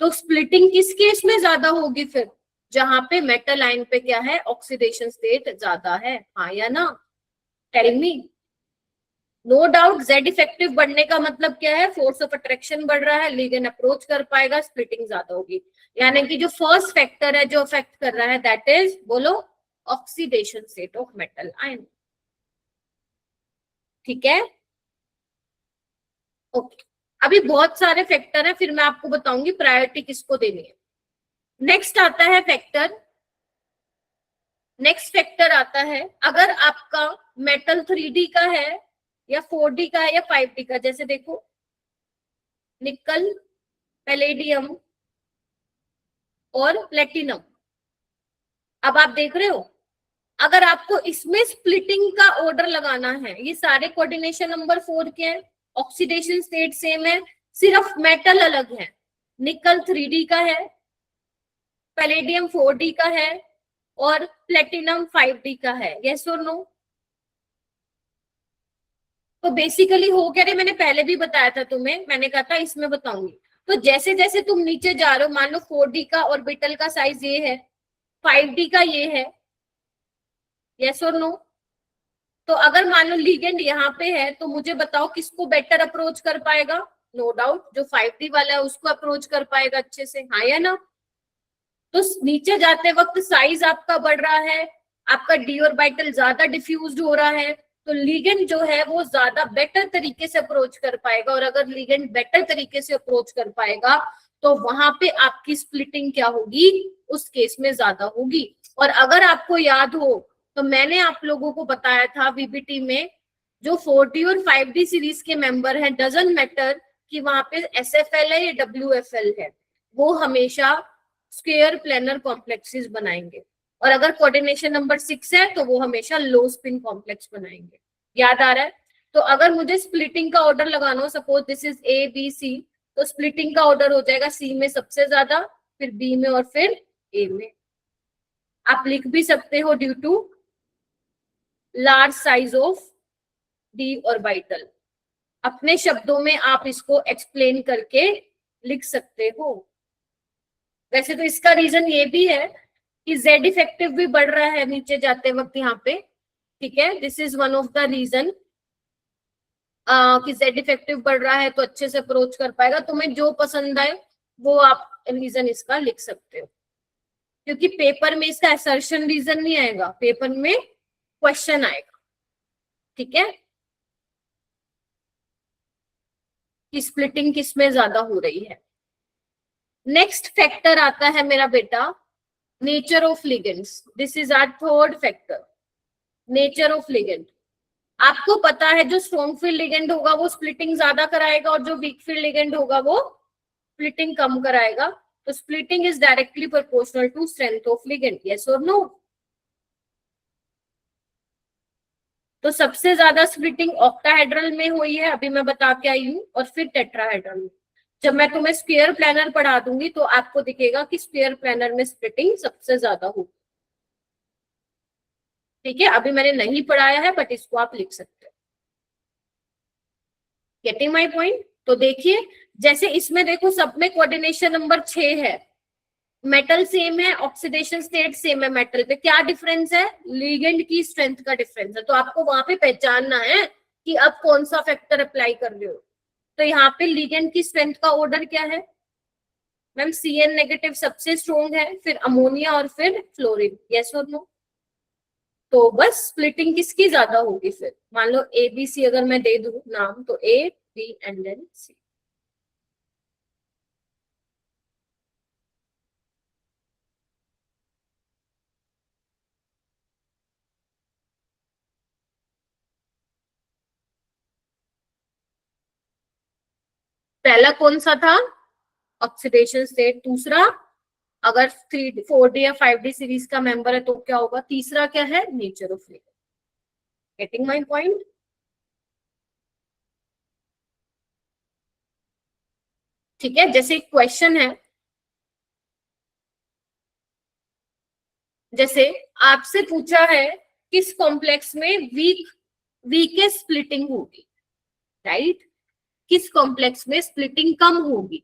तो स्प्लिटिंग किस केस में ज्यादा होगी फिर? जहां पे मेटल आयन पे क्या है, ऑक्सीडेशन स्टेट ज्यादा है, हाँ या ना? Tell me. No doubt Z effective बढ़ने का मतलब क्या है? फोर्स ऑफ अट्रैक्शन बढ़ रहा है, लिगेंड अप्रोच कर पाएगा, स्प्लिटिंग ज्यादा होगी। यानी कि जो फर्स्ट फैक्टर है जो अफेक्ट कर रहा है दैट इज, बोलो, oxidation state of metal ion. ठीक है, ओके। अभी बहुत सारे फैक्टर हैं, फिर मैं आपको बताऊंगी प्रायोरिटी किसको देनी है। नेक्स्ट आता है फैक्टर, नेक्स्ट फैक्टर आता है अगर आपका मेटल 3D का है या 4D का है या 5D का। जैसे देखो निकल, पैलेडियम और प्लेटिनम। अब आप देख रहे हो अगर आपको इसमें स्प्लिटिंग का ऑर्डर लगाना है, ये सारे कोऑर्डिनेशन नंबर 4 के हैं, ऑक्सीडेशन स्टेट सेम है, सिर्फ मेटल अलग है। निकल 3D का है, पैलेडियम 4D का है और प्लेटिनम 5D का है, यस और नो? तो बेसिकली हो क्या रही, मैंने पहले भी बताया था तुम्हें, मैंने कहा था इसमें बताऊंगी। तो जैसे जैसे तुम नीचे जा रहे हो, मान लो 4D का ऑर्बिटल का साइज ये है, 5D का ये है, यस और नो? तो अगर मान लो लिगेंड यहाँ पे है तो मुझे बताओ किसको बेटर अप्रोच कर पाएगा? नो डाउट जो 5D वाला है उसको अप्रोच कर पाएगा अच्छे से, हाँ या ना? तो नीचे जाते वक्त साइज आपका बढ़ रहा है, आपका डी ऑर्बिटल ज्यादा डिफ्यूज्ड हो रहा है, तो लिगेंड जो है वो ज्यादा बेटर तरीके से अप्रोच कर पाएगा। और अगर लिगेंड बेटर तरीके से अप्रोच कर पाएगा तो वहां पे आपकी स्प्लिटिंग क्या होगी? उस केस में ज्यादा होगी। और अगर आपको याद हो तो मैंने आप लोगों को बताया था वीबीटी में, जो 4D और 5D सीरीज के मेंबर हैं, डजंट मैटर कि वहां पे SFL है या WFL है, वो हमेशा स्क्वायर प्लेनर कॉम्प्लेक्सेस बनाएंगे। और अगर कोऑर्डिनेशन नंबर 6 है तो वो हमेशा लो स्पिन कॉम्प्लेक्स बनाएंगे। याद आ रहा है? तो अगर मुझे स्प्लिटिंग का ऑर्डर लगाना हो, सपोज दिस इज ABC, तो स्प्लिटिंग का ऑर्डर हो जाएगा C में सबसे ज्यादा, फिर B में और फिर A में। आप लिख भी सकते हो due to large size of D orbital. अपने शब्दों में आप इसको एक्सप्लेन करके लिख सकते हो। वैसे तो इसका रीजन ये भी है कि Z इफेक्टिव भी बढ़ रहा है नीचे जाते वक्त यहाँ पे, ठीक है? This is one of the reason कि Z इफेक्टिव बढ़ रहा है तो अच्छे से अप्रोच कर पाएगा। तुम्हें जो पसंद आए वो आप रीजन इसका लिख सकते हो। क्योंकि पेपर में इसका असर्शन रीजन नहीं आएगा, पेपर में क्वेश्चन आएगा, ठीक है, कि स्प्लिटिंग किस में ज्यादा हो रही है। नेक्स्ट फैक्टर आता है मेरा बेटा nature of ligands. This is our third factor, nature of ligand. आपको पता है जो स्ट्रॉन्ग फील्ड लिगेंड होगा वो स्प्लिटिंग ज्यादा कराएगा और जो वीक फील्ड लिगेंड होगा वो स्प्लिटिंग कम कराएगा। तो splitting is directly proportional to strength of ligand, yes और नो? तो सबसे ज्यादा स्प्लिटिंग ऑक्टाहेड्रल में हुई है, अभी मैं बता के आई हूँ, और फिर टेट्राहेड्रल में। जब मैं तुम्हें स्क्वायर प्लानर पढ़ा दूंगी तो आपको दिखेगा कि स्क्वायर प्लानर में स्प्लिटिंग सबसे ज्यादा होगी, ठीक है। अभी मैंने नहीं पढ़ाया है बट इसको आप लिख सकते हो। Getting my point? तो देखिए जैसे इसमें देखो सब में कोऑर्डिनेशन नंबर 6 है, मेटल सेम है, ऑक्सीडेशन स्टेट सेम है मेटल पे, क्या डिफरेंस है? लिगेंड की स्ट्रेंथ का डिफरेंस है। तो आपको वहां पे पहचानना है कि अब कौन सा फैक्टर अप्लाई कर रहे हो। तो यहाँ पे लिगेंड की स्ट्रेंथ का ऑर्डर क्या है मैम? Cn नेगेटिव सबसे स्ट्रॉन्ग है, फिर अमोनिया और फिर फ्लोरीन, यस और नो? तो बस स्प्लिटिंग किसकी ज्यादा होगी फिर? मान लो ABC अगर मैं दे दूं नाम, तो A, B and then C। पहला कौन सा था? Oxidation state. दूसरा अगर 3D 4D या 5D सीरीज का मेंबर है तो क्या होगा? तीसरा क्या है? Nature of ligand. Getting my point? ठीक है, जैसे एक क्वेश्चन है, जैसे आपसे पूछा है किस कॉम्प्लेक्स में वीकेस्ट स्प्लिटिंग होगी, राइट? किस कॉम्प्लेक्स में स्प्लिटिंग कम होगी?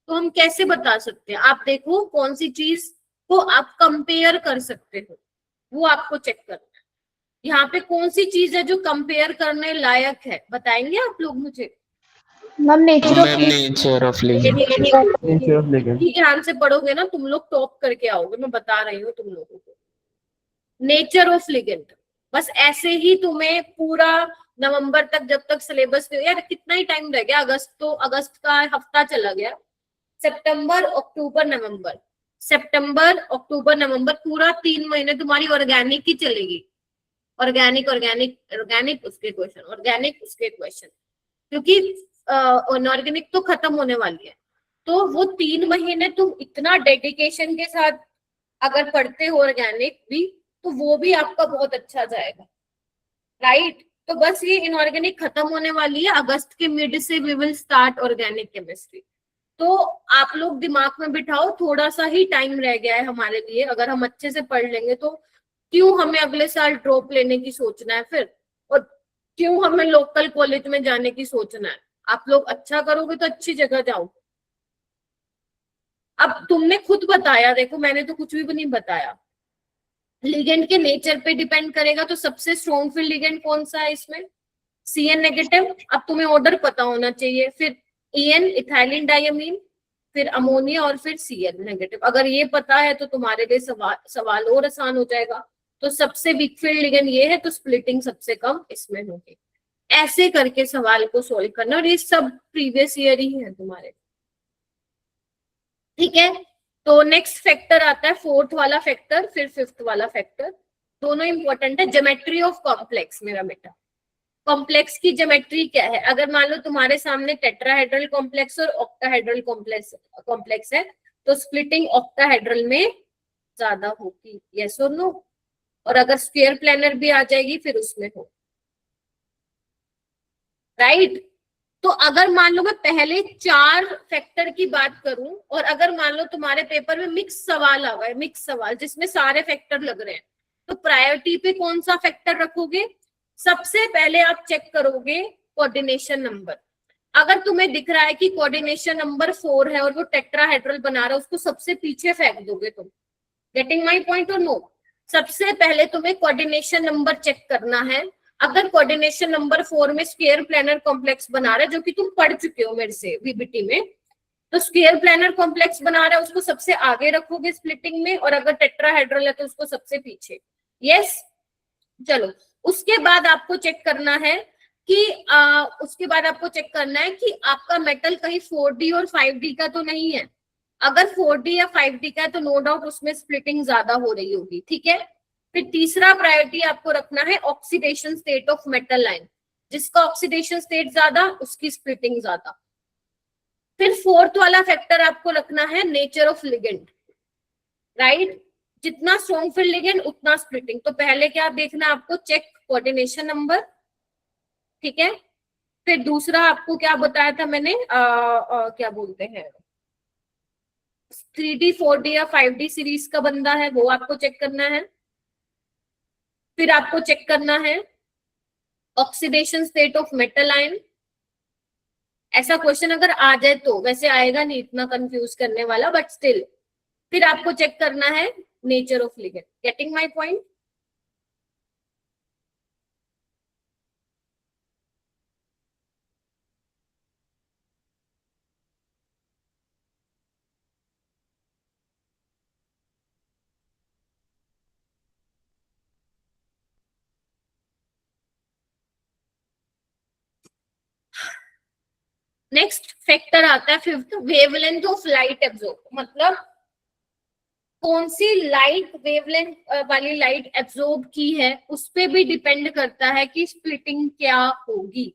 तो हम कैसे बता सकते हैं? आप देखो कौन सी चीज को आप कंपेयर कर सकते हो, वो आपको चेक करना है। यहाँ पे कौन सी चीज है जो कंपेयर करने लायक है, बताएंगे आप लोग मुझे? Ma'am nature nature of ligand. Nature of ligand. ध्यान से पढ़ोगे ना तुम लोग टॉप करके आओगे, मैं बता रही हूँ तुम लोगों को। नेचर ऑफ लिगेंड, बस ऐसे ही तुम्हें पूरा नवंबर तक, जब तक सिलेबस में, यार कितना ही टाइम रह गया, अगस्त का हफ्ता चला गया, सितंबर अक्टूबर नवंबर, सितंबर अक्टूबर नवंबर, पूरा 3 महीने तुम्हारी ऑर्गेनिक ही चलेगी। ऑर्गेनिक ऑर्गेनिक ऑर्गेनिक उसके क्वेश्चन, ऑर्गेनिक उसके क्वेश्चन, क्योंकि अनऑर्गेनिक तो खत्म होने वाली है। तो वो 3 महीने तुम इतना डेडिकेशन के साथ अगर पढ़ते हो ऑर्गेनिक भी, तो वो भी आपका बहुत अच्छा जाएगा, राइट? तो बस ये इनऑर्गेनिक खत्म होने वाली है, अगस्त के मिड से we will start organic chemistry. तो आप लोग दिमाग में बिठाओ, थोड़ा सा ही टाइम रह गया है हमारे लिए, अगर हम अच्छे से पढ़ लेंगे तो क्यों हमें अगले साल ड्रॉप लेने की सोचना है फिर, और क्यों हमें लोकल कॉलेज में जाने की सोचना है? आप लोग अच्छा करोगे तो अच्छी जगह जाओ। अब तुमने खुद बताया, देखो मैंने तो कुछ भी नहीं बताया। लिगेंड के नेचर पे डिपेंड करेगा, तो सबसे स्ट्रॉन्ग फील्ड लिगेंड कौन सा है इसमें? Cn negative. अब तुम्हें ऑर्डर पता होना चाहिए, फिर En इथाइलिन डायमीन, फिर अमोनिया और फिर Cl नेगेटिव। अगर ये पता है तो तुम्हारे लिए सवाल और आसान हो जाएगा। तो सबसे वीक फील्ड लिगेंड ये है, तो स्प्लिटिंग सबसे कम इसमें होगी। ऐसे करके सवाल को सोल्व करना, और ये सब प्रीवियस ईयर ही है तुम्हारे, ठीक है? तो नेक्स्ट फैक्टर आता है 4th वाला फैक्टर, फिर 5th वाला फैक्टर, दोनों इंपॉर्टेंट है। ज्योमेट्री ऑफ कॉम्प्लेक्स मेरा बेटा। कॉम्प्लेक्स की ज्योमेट्री क्या है? अगर मान लो तुम्हारे सामने टेट्राहेड्रल कॉम्प्लेक्स और ऑक्टाहेड्रल कॉम्प्लेक्स है, तो स्प्लिटिंग ऑक्टाहेड्रल में ज्यादा होगी, यस और नो? और अगर स्क्वायर प्लानर भी आ जाएगी फिर उसमें हो, राइट? तो अगर मान लो मैं पहले 4 फैक्टर की बात करूं, और अगर मान लो तुम्हारे पेपर में मिक्स सवाल आ गए, मिक्स सवाल जिसमें सारे फैक्टर लग रहे हैं, तो प्रायोरिटी पे कौन सा फैक्टर रखोगे? सबसे पहले आप चेक करोगे कोऑर्डिनेशन नंबर। अगर तुम्हें दिख रहा है कि कोऑर्डिनेशन नंबर 4 है और वो टेट्राहेड्रल बना रहा है, उसको सबसे पीछे फेंक दोगे तुम। गेटिंग माय पॉइंट और नो? सबसे पहले तुम्हें कोऑर्डिनेशन नंबर चेक करना है। अगर कोऑर्डिनेशन नंबर 4 में स्क्वायर प्लानर कॉम्प्लेक्स बना रहा है, जो कि तुम पढ़ चुके हो मेरे से वीबीटी में, तो स्क्वायर प्लानर कॉम्प्लेक्स बना रहा है उसको सबसे आगे रखोगे स्प्लिटिंग में, और अगर टेट्राहेड्रल है तो उसको सबसे पीछे। यस, चलो उसके बाद आपको चेक करना है कि उसके बाद आपको चेक करना है कि आपका मेटल कहीं 4D और 5D का तो नहीं है। अगर 4D या 5D का है तो नो डाउट उसमें स्प्लिटिंग ज्यादा हो रही होगी, ठीक है। फिर तीसरा प्रायोरिटी आपको रखना है oxidation state of metal line, जिसका ऑक्सीडेशन स्टेट ज्यादा उसकी स्प्लिटिंग ज्यादा। फिर फोर्थ वाला फैक्टर आपको रखना है नेचर ऑफ लिगेंड, राइट। जितना स्ट्रॉन्ग फील्ड लिगेंड उतना स्प्लिटिंग। तो पहले क्या देखना है आपको, चेक कोऑर्डिनेशन नंबर, ठीक है। फिर दूसरा आपको क्या बताया था मैंने, क्या बोलते हैं 3D 4D या 5D सीरीज का बंदा है वो आपको चेक करना है। फिर आपको चेक करना है oxidation state of metal ion. ऐसा क्वेश्चन अगर आ जाए तो, वैसे आएगा नहीं इतना कंफ्यूज करने वाला, बट स्टिल। फिर आपको चेक करना है nature of ligand. Getting my point? Next factor आता है fifth, wavelength of light absorb. मतलब कौन सी लाइट वेवलेंथ वाली लाइट एब्जॉर्ब की है उस पे भी डिपेंड करता है कि स्प्लिटिंग क्या होगी।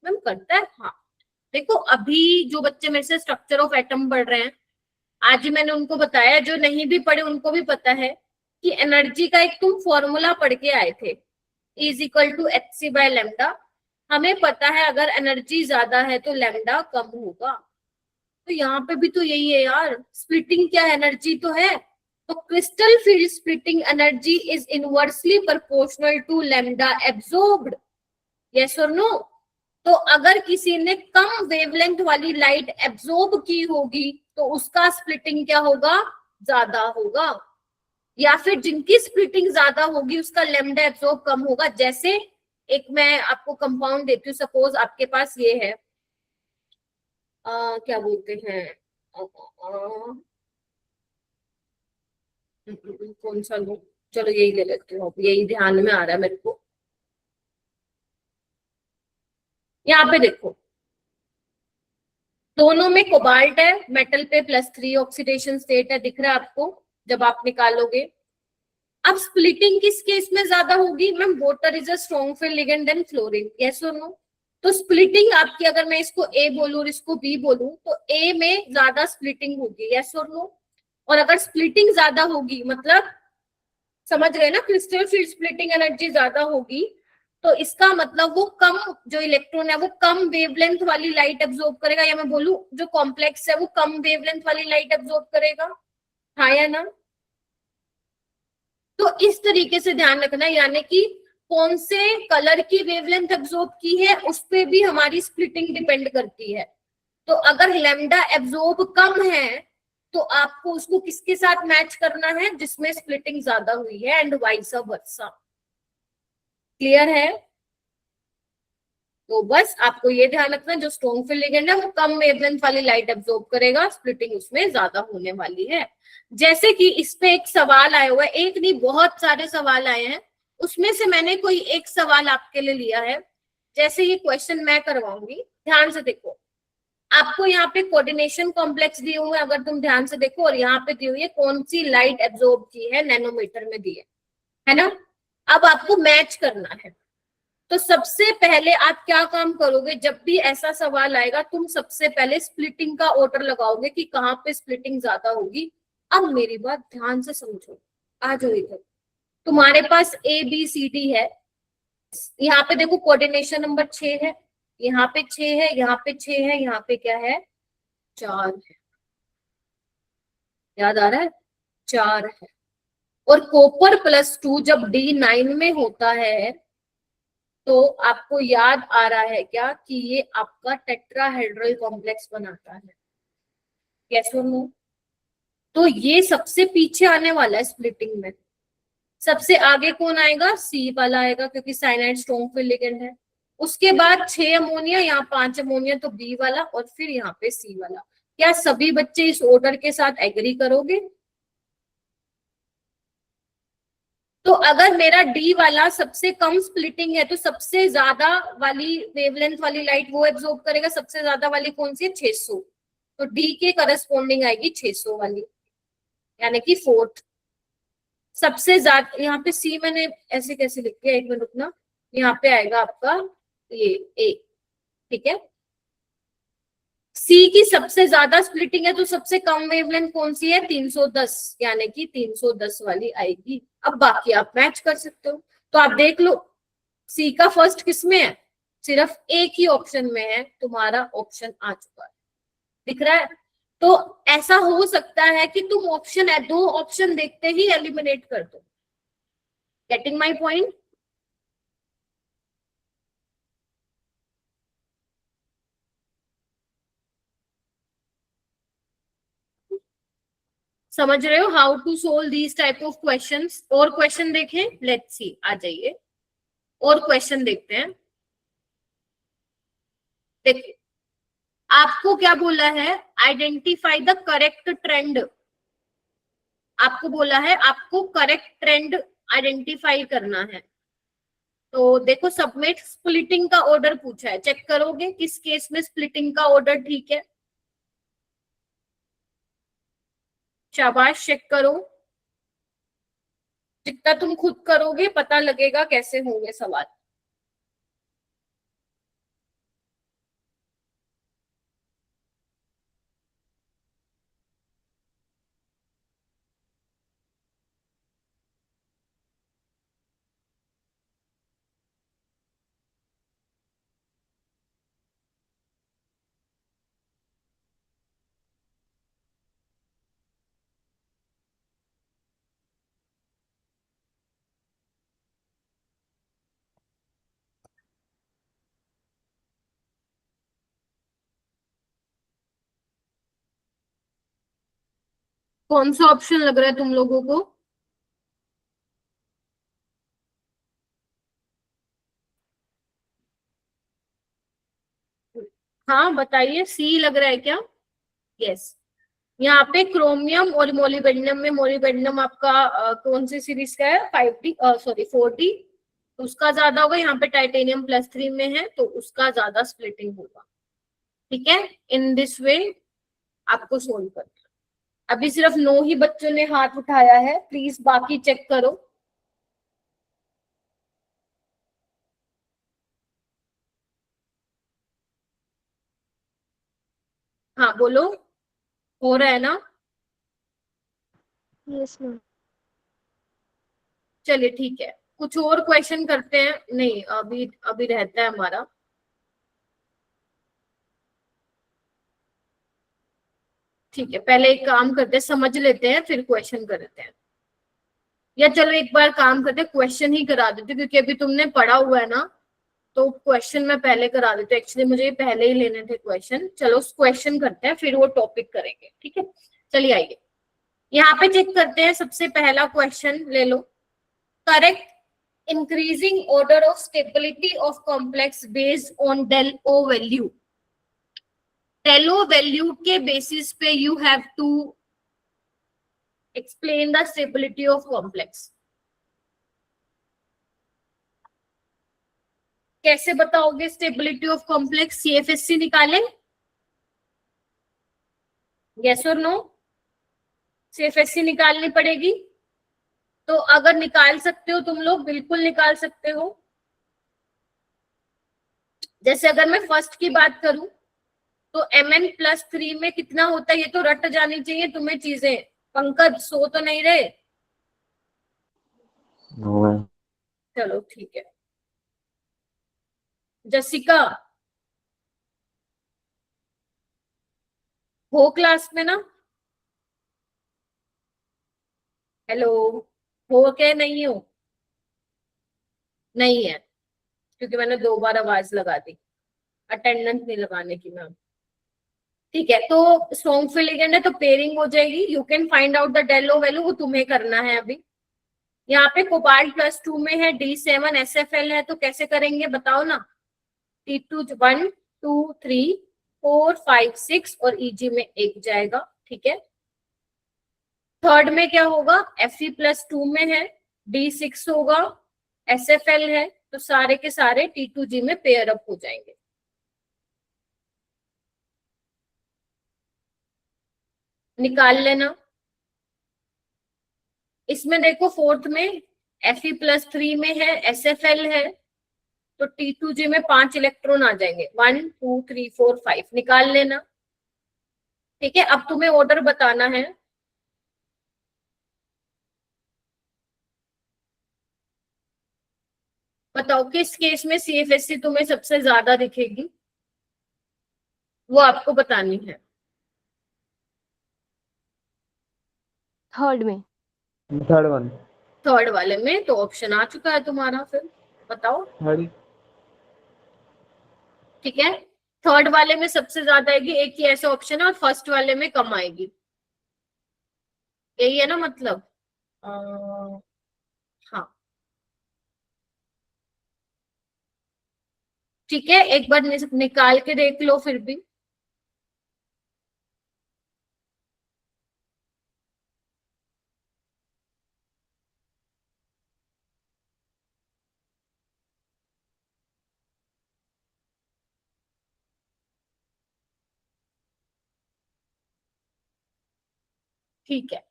मैम करता है, हाँ। देखो अभी जो बच्चे मेरे से स्ट्रक्चर ऑफ एटम पढ़ रहे हैं, आज ही मैंने उनको बताया, जो नहीं भी पढ़े उनको भी पता है कि एनर्जी का एक तुम फॉर्मूला पढ़ के आए थे, E=hc/λ। हमें पता है अगर एनर्जी ज्यादा है तो लैम्डा कम होगा। तो यहाँ पे भी तो यही है यार, स्प्लिटिंग क्या एनर्जी तो है। तो crystal field splitting energy is inversely proportional to lambda absorbed. Yes और नो? तो अगर किसी ने कम वेवलेंथ वाली लाइट एब्जॉर्ब की होगी तो उसका स्प्लिटिंग क्या होगा, ज्यादा होगा। या फिर जिनकी स्प्लिटिंग ज्यादा होगी उसका लैम्डा एब्जॉर्ब कम होगा। जैसे एक मैं आपको कंपाउंड देती हूँ, सपोज आपके पास ये है, क्या बोलते हैं, कौन सा लो, चलो यही ले लेती हूँ, यही ध्यान में आ रहा है मेरे को। यहाँ पे देखो दोनों में कोबाल्ट है, मेटल पे +3 ऑक्सीडेशन स्टेट है, दिख रहा है आपको जब आप निकालोगे। अब स्प्लिटिंग किस केस में ज्यादा होगी ma'am? Water is a strong field ligand then fluorine. Yes और नो? तो स्प्लिटिंग आपकी, अगर मैं इसको ए बोलूं और इसको बी बोलूं, तो ए में ज्यादा स्प्लिटिंग होगी। यस और नो? और अगर स्प्लिटिंग ज्यादा होगी मतलब समझ गए ना, क्रिस्टल फील्ड स्प्लिटिंग एनर्जी ज्यादा होगी तो इसका मतलब वो कम, जो इलेक्ट्रॉन है वो कम वेवलेंथ वाली लाइट एब्जॉर्ब करेगा, या मैं बोलूं जो कॉम्प्लेक्स है वो कम वेवलेंथ वाली लाइट एब्जॉर्ब करेगा। हाँ या ना? तो इस तरीके से ध्यान रखना, यानी कि कौन से कलर की वेवलेंथ एब्जॉर्ब की है उस पे भी हमारी स्प्लिटिंग डिपेंड करती है। तो अगर लैम्डा एब्जॉर्ब कम है तो आपको उसको किसके साथ मैच करना है, जिसमें स्प्लिटिंग ज्यादा हुई है, एंड वाइस वर्सा। क्लियर है? तो बस आपको ये ध्यान रखना, जो स्ट्रॉन्ग फील्ड लिगेंड है वो कम वेवलेंथ वाली लाइट एब्जॉर्ब करेगा, स्प्लिटिंग उसमें ज्यादा होने वाली है। जैसे कि इस पे एक सवाल आया हुआ है, एक नहीं बहुत सारे सवाल आए हैं, उसमें से मैंने कोई एक सवाल आपके लिए लिया है। जैसे ये क्वेश्चन मैं करवाऊंगी, ध्यान से देखो। आपको यहाँ पे कोऑर्डिनेशन कॉम्प्लेक्स दिए हुए हैं, अगर तुम ध्यान से देखो, और यहाँ पे दी हुई है कौन सी लाइट एब्जॉर्ब की है, नैनोमीटर में दी है ना। अब आपको मैच करना है। तो सबसे पहले आप क्या काम करोगे, जब भी ऐसा सवाल आएगा तुम सबसे पहले स्प्लिटिंग का ऑर्डर लगाओगे कि कहाँ पे स्प्लिटिंग ज्यादा होगी। अब मेरी बात ध्यान से समझो, आ जाओ इधर। तुम्हारे पास ABCD है, यहाँ पे देखो कोऑर्डिनेशन नंबर 6 है, यहाँ पे 6 है, यहाँ पे 6 है, यहाँ पे क्या है, 4 है। याद आ रहा है? 4 है। और कॉपर +2 जब D9 में होता है तो आपको याद आ रहा है क्या कि ये आपका टेट्राहेड्रल कॉम्प्लेक्स बनाता है। कैसे नो? तो ये सबसे पीछे आने वाला है स्प्लिटिंग में। सबसे आगे कौन आएगा? C वाला आएगा, क्योंकि साइनाइड स्ट्रॉन्ग फील्ड लिगेंड है। उसके बाद 6 अमोनिया, यहाँ 5 अमोनिया, तो B वाला, और फिर यहाँ पे C वाला। क्या सभी बच्चे इस ऑर्डर के साथ एग्री करोगे? तो अगर मेरा डी वाला सबसे कम स्प्लिटिंग है तो सबसे ज्यादा वाली वेवलेंथ वाली लाइट वो एब्जॉर्ब करेगा, सबसे ज्यादा वाली कौन सी है? 600। तो डी के करस्पॉन्डिंग आएगी 600 वाली, यानी कि फोर्थ सबसे ज्यादा। यहाँ पे सी मैंने ऐसे कैसे लिख दिया, एक मिनट रुकना, यहाँ पे आएगा आपका ये ए, ठीक है। सी की सबसे ज्यादा स्प्लिटिंग है तो सबसे कम वेवलेंथ कौन सी है? 310, यानी कि 310 वाली आएगी। अब बाकी आप मैच कर सकते हो। तो आप देख लो सी का फर्स्ट किस में है? सिर्फ एक ही ऑप्शन में है, तुम्हारा ऑप्शन आ चुका है, दिख रहा है। तो ऐसा हो सकता है कि तुम ऑप्शन है, 2 ऑप्शन देखते ही एलिमिनेट कर दो। Getting my point? समझ रहे हो how to solve these type of questions? और क्वेश्चन देखें, लेट्स सी, आ जाइए और क्वेश्चन देखते हैं। देखिए आपको क्या बोला है? Identify the correct trend. आपको बोला है आपको करेक्ट ट्रेंड आइडेंटिफाई करना है। तो देखो सबमिट स्प्लिटिंग का ऑर्डर पूछा है, चेक करोगे किस केस में स्प्लिटिंग का ऑर्डर ठीक है? शाबाश, चेक करो। जितना तुम खुद करोगे पता लगेगा कैसे होंगे सवाल। कौन सा ऑप्शन लग रहा है तुम लोगों को? हाँ बताइए, सी लग रहा है क्या? यस। यहाँ पे क्रोमियम और मोलिबेडिनम में, मोलिबेडिनम आपका कौन सी सीरीज का है? 5D, सॉरी 4D, उसका ज्यादा होगा। यहाँ पे टाइटेनियम +3 में है तो उसका ज्यादा स्प्लिटिंग होगा। ठीक है, इन दिस वे आपको सोल्व करना। अभी सिर्फ 9 ही बच्चों ने हाथ उठाया है, प्लीज बाकी चेक करो। हाँ बोलो, हो रहा है ना? Yes ma'am. चलिए ठीक है, कुछ और क्वेश्चन करते हैं। नहीं, अभी अभी रहता है हमारा। ठीक है, पहले एक काम करते हैं, समझ लेते हैं फिर क्वेश्चन करते हैं। या चलो एक बार काम करते हैं, क्वेश्चन ही करा देते हैं, क्योंकि अभी तुमने पढ़ा हुआ है ना, तो क्वेश्चन मैं पहले करा देते। एक्चुअली मुझे पहले ही लेने थे क्वेश्चन। चलो क्वेश्चन करते हैं फिर वो टॉपिक करेंगे, ठीक है। चलिए आइए, यहाँ पे चेक करते हैं। सबसे पहला क्वेश्चन ले लो, correct increasing order of stability of complex based on del O value. Del O value के बेसिस पे you have to explain the stability of complex. कैसे बताओगे स्टेबिलिटी ऑफ कॉम्प्लेक्स? CFSC निकालें? यस और नो? CFSC निकालनी पड़ेगी। तो अगर निकाल सकते हो तुम लोग, बिल्कुल निकाल सकते हो। जैसे अगर मैं फर्स्ट की बात करूं तो Mn+3 में कितना होता है? ये तो रट जानी चाहिए तुम्हें चीजें। पंकज सो तो नहीं रहे? चलो ठीक है। जसिका हो क्लास में ना? हेलो, हो के नहीं हो? नहीं है, क्योंकि मैंने 2 बार आवाज लगा दी, अटेंडेंस नहीं लगाने की मैम। ठीक है, तो स्ट्रॉन्ग फील्ड लिगेंड है तो पेयरिंग हो जाएगी। You can find out the del O value, वो तुम्हें करना है अभी। यहाँ पे कोबाल्ट +2 में है, D7 SFL है, तो कैसे करेंगे बताओ ना? T2 1 2 3 4, 5, 6 और ईजी में 1 जाएगा, ठीक है। थर्ड में क्या होगा, Fe+2 में है, D6 होगा, SFL है, तो सारे के सारे T2G में पेयर अप हो जाएंगे। निकाल लेना। इसमें देखो फोर्थ में Fe+3 में है, SFL है, तो T2G में 5 इलेक्ट्रॉन आ जाएंगे, 1, 2, 3, 4, 5 निकाल लेना, ठीक है। अब तुम्हें ऑर्डर बताना है। बताओ किस केस में CFSC तुम्हें सबसे ज्यादा दिखेगी, वो आपको बतानी है। थर्ड में। Third one. थर्ड वाले में तो ऑप्शन आ चुका है तुम्हारा, फिर बताओ। थर्ड। ठीक है, थर्ड वाले में सबसे ज्यादा आएगी, एक ही ऐसा ऑप्शन है, और फर्स्ट वाले में कम आएगी, यही है ना मतलब। हाँ ठीक है, एक बार निकाल के देख लो फिर भी। ठीक है,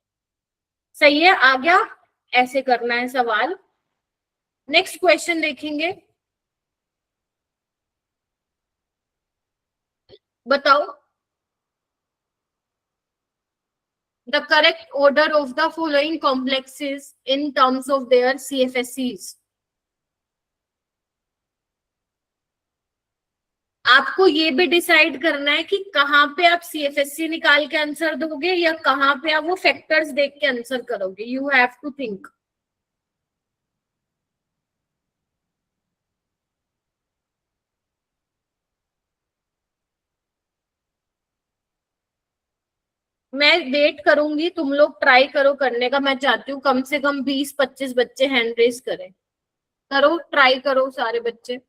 सही है, आ गया। ऐसे करना है सवाल। नेक्स्ट क्वेश्चन देखेंगे। बताओ the correct order of the following complexes in terms of their CFSCs। आपको ये भी डिसाइड करना है कि कहाँ पे आप CFSC निकाल के आंसर दोगे या कहाँ पे आप वो फैक्टर्स देख के आंसर करोगे। You have to think. मैं वेट करूंगी, तुम लोग ट्राई करो करने का। मैं चाहती हूँ कम से कम 20-25 बच्चे हैंड रेज करें। करो, ट्राई करो सारे बच्चे।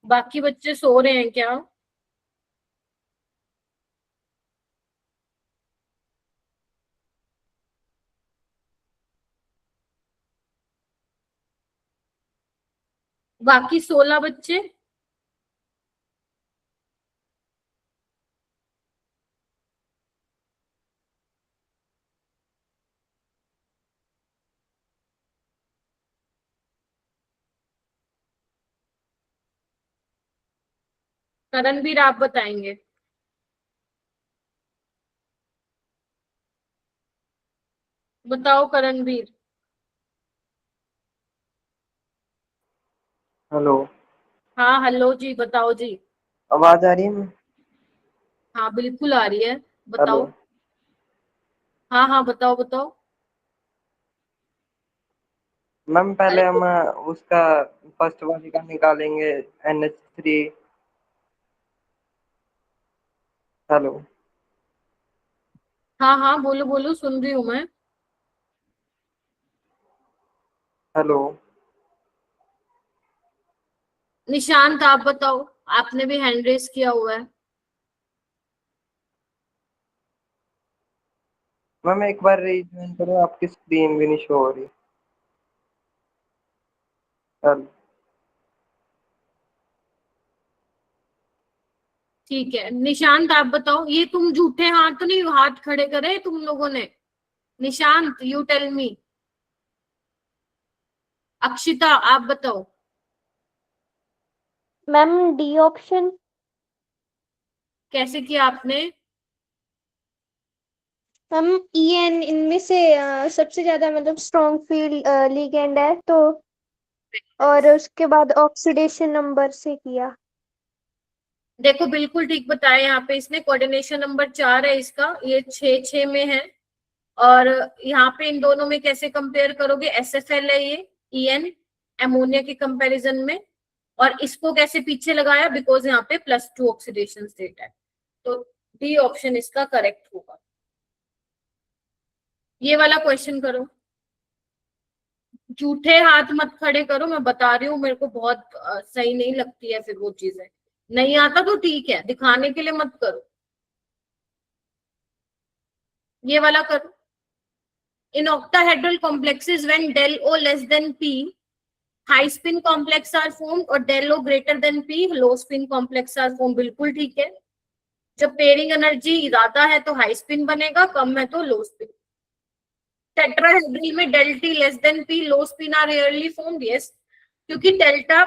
बाकी बच्चे सो रहे हैं क्या? बाकी 16 बच्चे। करणवीर आप बताएंगे। बताओ करणवीर। हेलो, हाँ हेलो जी, बताओ जी। आवाज आ रही है? हाँ बिल्कुल आ रही है, हेलो बताओ। हाँ हाँ बताओ बताओ। मैम, पहले हम हेलो। उसका फर्स्ट वाले का निकालेंगे, NH3। हेलो। हाँ हाँ बोलो बोलो, सुन रही हूँ मैं। हेलो निशांत आप बताओ, आपने भी हैंड रेस किया हुआ है। मैम, एक बार रीज्वाइन करो, आपकी स्क्रीन भी नहीं शो हो रही। हेलो। ठीक है निशांत आप बताओ, ये तुम झूठे हाथ तो नहीं हाथ खड़े करे तुम लोगों ने? Nishant you tell me. Akshita आप बताओ। Ma'am D option. कैसे किया आपने? मैम EN इनमें से सबसे ज्यादा मतलब स्ट्रॉन्ग फील्ड लिगेंड है, तो और उसके बाद ऑक्सीडेशन नंबर से किया। देखो बिल्कुल ठीक बताया यहाँ पे इसने, कोऑर्डिनेशन नंबर 4 है इसका, ये 6-6 में है। और यहाँ पे इन दोनों में कैसे कंपेयर करोगे, SFL है ये, EN एमोनिया के कंपैरिजन में। और इसको कैसे पीछे लगाया, बिकॉज यहाँ पे +2 ऑक्सीडेशन स्टेट है। तो डी ऑप्शन इसका करेक्ट होगा। ये वाला क्वेश्चन करो, झूठे हाथ मत खड़े करो, मैं बता रही हूँ, मेरे को बहुत सही नहीं लगती है फिर वो चीजें। नहीं आता तो ठीक है, दिखाने के लिए मत करो। ये वाला करो, इन octahedral complexes when del O less than P high spin complex are formed और del O greater than P low spin complex are formed। बिल्कुल ठीक है, जब पेयरिंग एनर्जी ज्यादा है तो हाई स्पिन बनेगा, कम है तो लो स्पिन। टेट्राहेड्रल में del T less than P low spin are rarely formed। yes, क्योंकि डेल्टा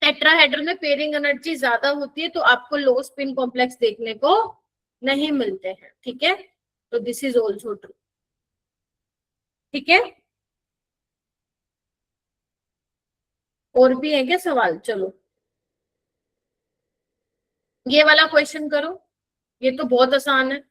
टेट्राहेड्रल में पेयरिंग एनर्जी ज्यादा होती है, तो आपको लो स्पिन कॉम्प्लेक्स देखने को नहीं मिलते हैं। ठीक है, तो दिस इज ऑल्सो ट्रू। ठीक है, और भी है क्या सवाल? चलो ये वाला क्वेश्चन करो, ये तो बहुत आसान है।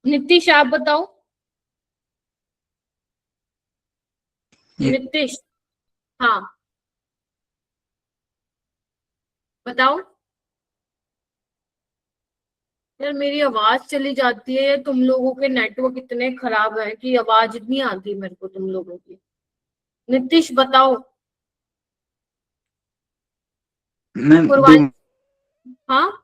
नीतीश आप बताओ। नीतीश हाँ बताओ। यार मेरी आवाज चली जाती है, तुम लोगों के नेटवर्क इतने खराब है कि आवाज नहीं आती मेरे को तुम लोगों की। नीतीश बताओ। मैम पूर्वांचल हाँ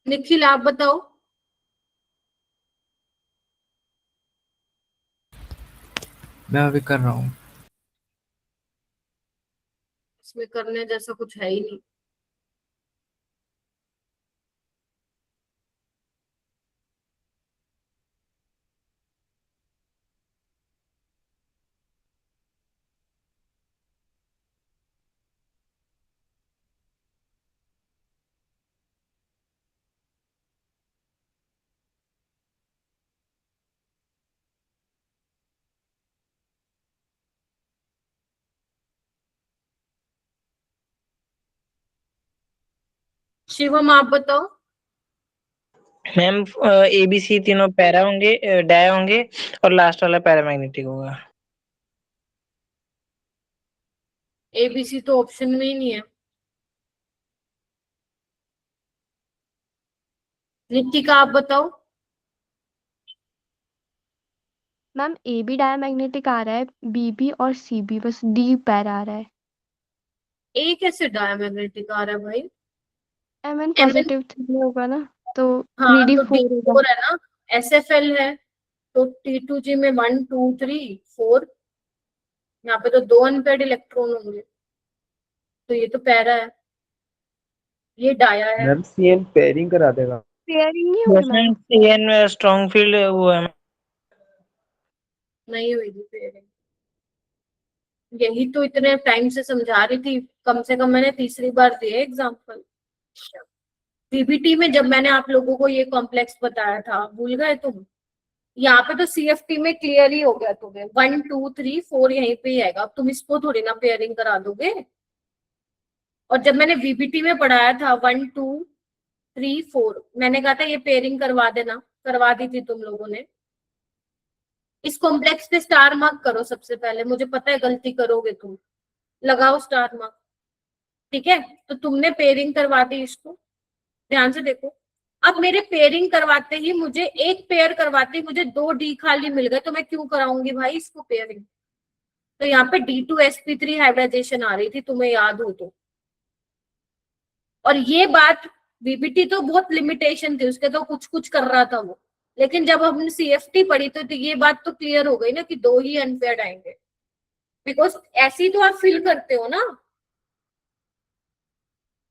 निखिल आप बताओ। मैं अभी कर रहा हूँ। इसमें करने जैसा कुछ है ही नहीं। शिवम आप बताओ। मैम ABC तीनों पैरा होंगे, डाय होंगे और लास्ट वाला पैरामैग्नेटिक होगा। ABC तो ऑप्शन में ही नहीं है। नितिका आप बताओ। मैम AB डायमैग्नेटिक आ रहा है, BB और CB, बस D पैरा आ रहा है। ए कैसे डायमैग्नेटिक आ रहा है भाई? MN MN पॉजिटिव 3 होगा ना, तो हाँ तो 3D4 होगा। D4 है ना, SFL है तो T2G में 1 2 3 4, यहाँ पे तो 2 अनपेयर्ड इलेक्ट्रॉन होंगे, तो ये तो पैरा है, ये डाया है। मैम CN पेयरिंग करा देगा। पेयरिंग नहीं होगी मैम। CN में स्ट्रॉन्ग फील्ड वो है। नहीं हुई पेयरिंग, यही तो इतने टाइम से समझा रही थी, कम से कम मैंने तीसरी बार दिया एग्जाम्पल। पीबीटी में जब मैंने आप लोगों को ये कॉम्प्लेक्स बताया था, भूल गए तुम? यहाँ पे तो CFT में क्लियर ही हो गया तुम्हें, 1 2 3 4 यहीं पे ही आएगा, अब तुम इसको थोड़ी ना पेयरिंग करा दोगे। और जब मैंने VBT में पढ़ाया था 1 2 3 4, मैंने कहा था ये पेयरिंग करवा देना, करवा दी थी तुम लोगों ने। इस कॉम्प्लेक्स पे स्टार मार्क करो सबसे पहले, मुझे पता है गलती करोगे तुम, लगाओ स्टार मार्क। ठीक है, तो तुमने पेयरिंग करवा दी इसको, ध्यान से देखो। अब मेरे पेयरिंग करवाते ही मुझे एक पेयर करवाते ही मुझे 2 D खाली मिल गए, तो मैं क्यों कराऊंगी भाई इसको पेयरिंग? तो यहाँ पे D2sp3 हाइब्रिडाइजेशन आ रही थी, तुम्हें याद हो तो। और ये बात बीबीटी तो बहुत लिमिटेशन थी उसके, तो कुछ कुछ कर रहा था वो, लेकिन जब हमने सीएफटी पढ़ी तो ये बात तो क्लियर हो गई ना कि 2 ही अनपेयर्ड आएंगे, बिकॉज ऐसे ही तो आप फिल करते हो ना,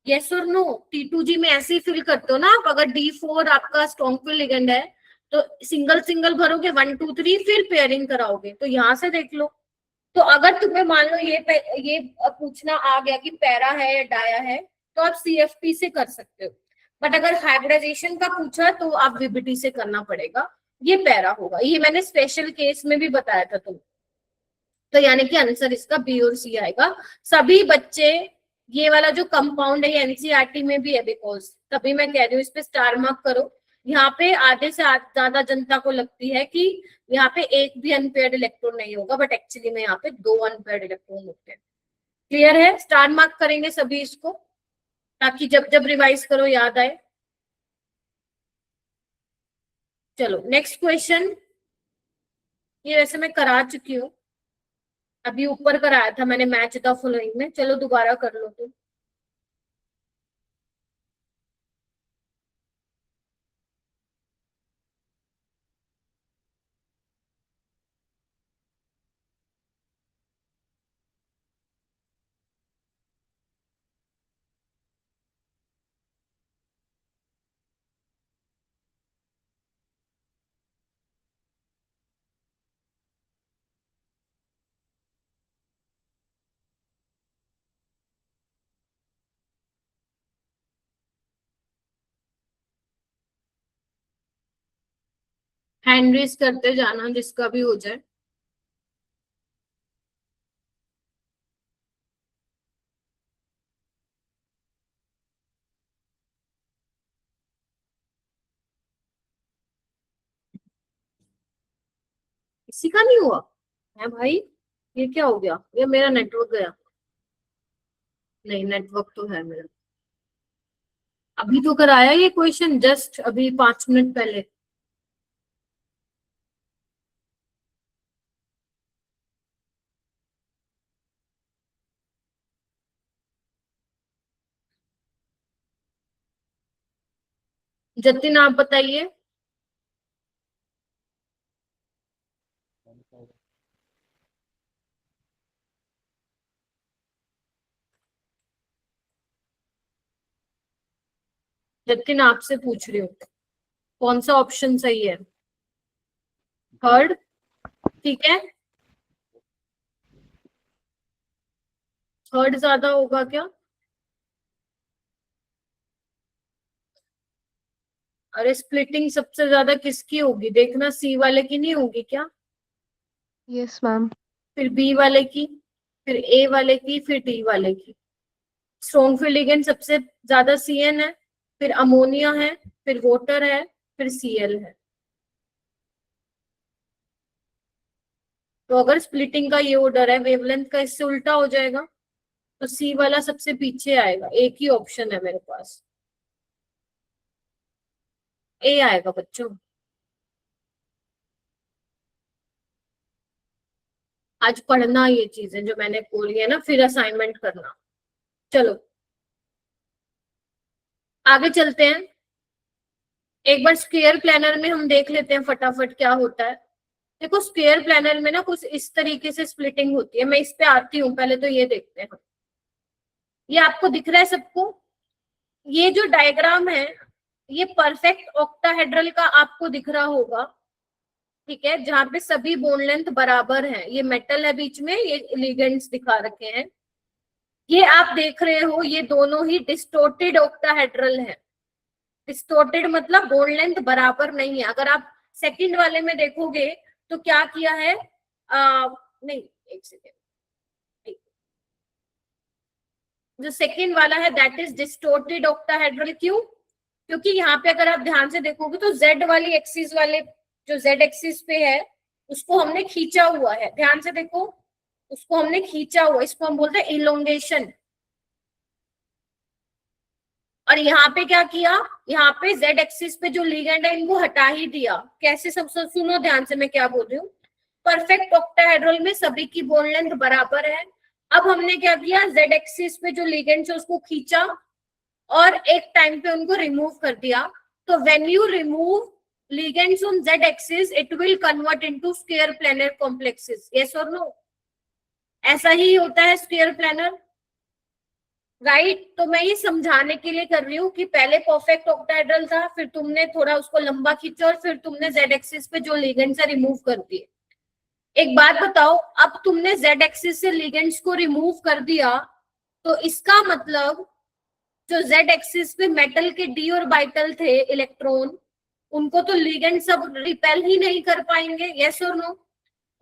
यस और नो। T2G में ऐसे ही फिल करते हो ना आप। अगर D4 आपका स्ट्रॉन्ग फिल लिगेंड है तो सिंगल सिंगल भरोगे 1 2 3, फिर पेयरिंग कराओगे। तो यहां से देख लो। तो अगर तुम्हें मान लो ये पूछना आ गया कि पैरा है या डाया है, तो आप सीएफटी से कर सकते हो। बट अगर हाइब्रिडाइजेशन का पूछा तो आप बीबीटी से करना पड़ेगा, ये पैरा होगा। ये मैंने स्पेशल केस में भी बताया था तुम। तो यानी कि आंसर इसका बी और सी आएगा। सभी बच्चे, ये वाला जो कंपाउंड है एनसीईआरटी में भी है, बिकॉज तभी मैं कह रही हूँ इस पे स्टार मार्क करो। यहाँ पे आधे से ज्यादा जनता को लगती है कि यहाँ पे एक भी अनपेयर्ड इलेक्ट्रॉन नहीं होगा, बट एक्चुअली में यहाँ पे 2 अनपेयर्ड इलेक्ट्रॉन होते हैं। क्लियर है? स्टार मार्क करेंगे सभी इसको, ताकि जब जब रिवाइज करो याद आए। चलो नेक्स्ट क्वेश्चन। ये वैसे मैं करा चुकी हूँ, अभी ऊपर कराया था मैंने मैच द फॉलोइंग में। चलो दोबारा कर लो तुम। हैंड रेज करते जाना जिसका भी हो जाए। किसी का नहीं हुआ है भाई? ये क्या हो गया? ये मेरा नेटवर्क गया? नहीं, नेटवर्क तो है मेरा। अभी तो कराया ये क्वेश्चन, जस्ट अभी 5 मिनट पहले। जतिन आप बताइए। जतिन आपसे पूछ रही हूँ, कौन सा ऑप्शन सही है? थर्ड? ठीक है, थर्ड ज्यादा होगा क्या? अरे स्प्लिटिंग सबसे ज्यादा किसकी होगी देखना, सी वाले की नहीं होगी क्या? Yes ma'am. फिर बी वाले की, फिर ए वाले की, फिर डी वाले की। स्ट्रॉन्ग फिल लिगेंड सबसे ज्यादा CN है, फिर अमोनिया है, फिर वाटर है, फिर Cl है। तो अगर स्प्लिटिंग का ये ऑर्डर है, वेवलेंथ का इससे उल्टा हो जाएगा, तो सी वाला सबसे पीछे आएगा। एक ही ऑप्शन है मेरे पास, ए आएगा बच्चों। आज पढ़ना ये चीजें जो मैंने बोली है ना, फिर असाइनमेंट करना। चलो आगे चलते हैं। एक बार स्क्वायर प्लानर में हम देख लेते हैं फटाफट क्या होता है। देखो स्क्वायर प्लानर में ना कुछ इस तरीके से स्प्लिटिंग होती है। मैं इस पे आती हूँ, पहले तो ये देखते हैं। ये आपको दिख रहा है सबको? ये जो डायग्राम है ये परफेक्ट ऑक्टाहेड्रल का आपको दिख रहा होगा, ठीक है, जहां पे सभी बोन लेंथ बराबर हैं। ये मेटल है बीच में, ये लिगेंड्स दिखा रखे हैं। ये आप देख रहे हो, ये दोनों ही डिस्टोर्टेड ऑक्टाहेड्रल है। डिस्टोर्टेड मतलब बोन लेंथ बराबर नहीं है। अगर आप सेकंड वाले में देखोगे तो क्या किया है, नहीं एक सेकेंड, जो सेकंड वाला है दैट इज डिस्टोर्टेड ऑक्टाहेड्रल। क्यों? क्योंकि यहाँ पे अगर आप ध्यान से देखोगे तो जेड वाली एक्सिस वाले, जो जेड एक्सिस पे है उसको हमने खींचा हुआ है। ध्यान से देखो, उसको हमने खींचा हुआ, इसको हम बोलते हैं इलोंगेशन। और यहाँ पे क्या किया, यहाँ पे जेड एक्सिस पे जो लिगेंड है इनको हटा ही दिया। कैसे? सब सुनो ध्यान से मैं क्या बोल रही हूँ। परफेक्ट ऑक्टाहेड्रल में सभी की बॉन्ड लेंथ बराबर है। अब हमने क्या किया, जेड एक्सिस पे जो लिगेंड्स है उसको खींचा और एक टाइम पे उनको रिमूव कर दिया। तो when you remove ligands on z axis it will convert into square planar complexes, yes or no? ऐसा ही होता है square planar, राइट? तो मैं ये समझाने के लिए कर रही हूँ कि पहले परफेक्ट ऑक्टाहेड्रल था, फिर तुमने थोड़ा उसको लंबा खींचा और फिर तुमने z एक्सिस पे जो लिगेंड्स है रिमूव कर दिए। एक बात बताओ, अब तुमने z एक्सिस से लिगेंड्स को रिमूव कर दिया तो इसका मतलब जो z एक्सिस पे मेटल के d ऑर्बिटल थे इलेक्ट्रॉन, उनको तो लिगेंड सब रिपेल ही नहीं कर पाएंगे, यस और नो?